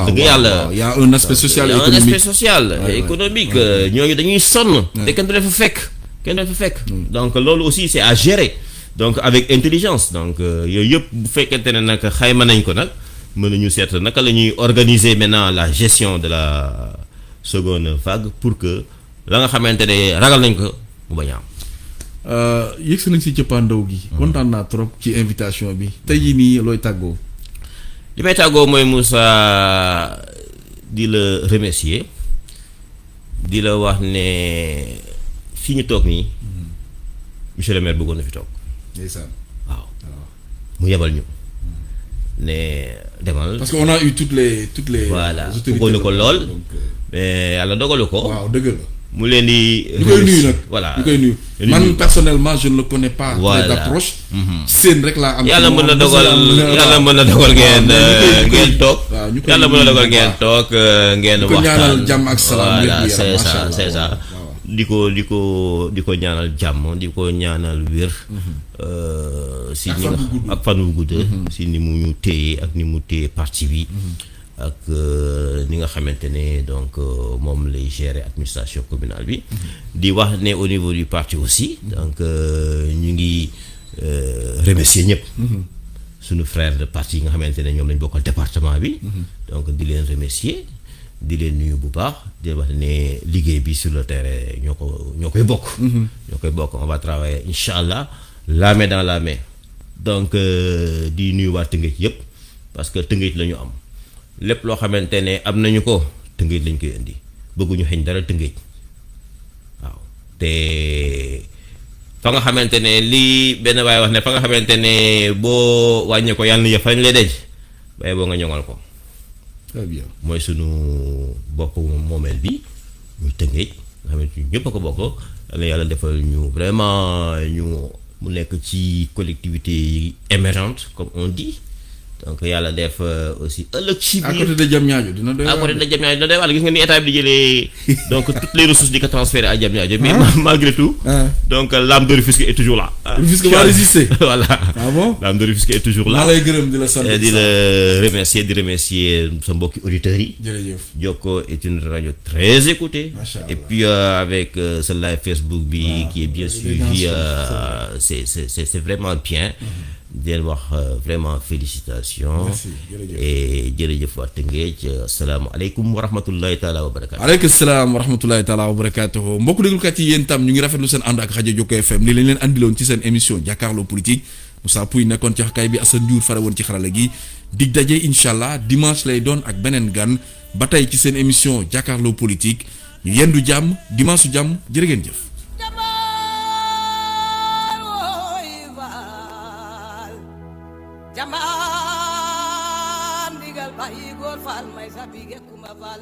dëgg yàlla il y a un aspect social et économique. un aspect social et économique. ñooñu dañuy sonn. te kenn du leen fa fekk. donc loolu aussi c'est à gérer. donc avec intelligence donc yooyu yëpp bu fekkente ne nag xayma nañ ko nag mën nañu seet naka la ñuy organiser maintenant la gestion de la seconde vague pour que la nga xamante ne ragal nañ ko mu bañ a am. yëg si nañ si cëppaandaw gi. kontaan naa trop ci invitation bi tey jii nii looy tàggoo. li may tàggoo mooy Moussa di la remercier di la wax ne fii ñu toog nii monsieur le maire bëggoon na fi toog. ndeysaan waaw mu yebal ñu ne demal. parce que on a eu toutes les. voilà bëggoon na ko lool mais yàlla dogalu ko. waaw dëgg la. mu leen di. ñu koy nuyu nag voilà ñu koy nuyu. man personnellement je ne le connais pas. voilà d'approche. seen rek laa am. yàlla mën na dogal ngeen toog. waaw ñu koy yàlla mën na dogal ngeen toog ngeen waxtaan. ko ñaanal jàmm ak salaam. voilà c'est ça. di ko ñaanal jàmm di ko ñaanal wér. si ni nga ak fan wu gudd. si ni mu ñu téye ak ni mu téye parti bi. ak ni nga xamante ne donc moom lay gérer administration communale bi. di wax ne au niveau du parti aussi. donc ñu ngi remercier ñëpp. suñu frère de parti yi nga xamante ne ñoom lañ bokkal département bi. donc di leen remercier. di leen nuyu bu baax di wax ne liggéey bi sur le terrain ñoo koy bokk. ñoo koy bokk on va travailler incha allah la main dans la main. donc di nuyu waa Tëngéej yëpp parce que Tëngéej la ñu am lépp loo xamante ne am nañu ko Tëngéej lañ koy indi bëgguñu xeeñ dara Tëngéej waaw te fa nga xamante ne lii benn waay wax ne fa nga xamante ne boo wàññee ko yàlla na yëf fañ lay dej waaye boo nga ñoŋal ko. très bien mooy sunu bopp moomeel bi muy Tëngéej nga xamante ni ñëpp a ko bokk yàlla defal ñu vraiment mu nekk ci collectivité yi émergente comme on dit donc yàlla def aussi ëllëg ci biir. à côté de Diamniadio dina doy waar. à côté de Diamniadio dina doy waar gis nga ni état bi di jëlee donc toutes les ressources di ko transférer à Diamniadio mais malgré tout. donc l'âme de Rufisque est toujours là. Rufisque va résister. voilà. ah bon l'âme de Rufisque est toujours là. maa lay gërëm di la sant. di la remercier sa mbokki auditeurs yi. jërëjëf. Jokko est une radio très écoutée. Machallah. Et puis avec ce live Facebook bi qui est bien suivi c'est vraiment bien. di leen wax vraiment félicitations. merci jërëjëf. et jërëjëf waa Tëngéej asalaamaaleykum wa rahmatullahi taala wa barakaatu. aleykum salaam wa rahmatullahi taala wa barakaatuhu mbokku déglukat yi yéen tam ñu ngi rafetlu seen ànd ak rajo Jokko FM li lañ leen andiloon ci seen émission jàkkaarloo politique Moussa Pouy nekkoon ci xakaay bi Assane Diour fare woon ci xarala gi dig daje incha allah dimanche lay doon ak beneen gan ba tey ci seen émission jàkkaarloo politique ñu yendu jàmm dimanche su jàmm jërë ngeen jëf. Jambar ndigal bayi góor faal may sa bige kuma faal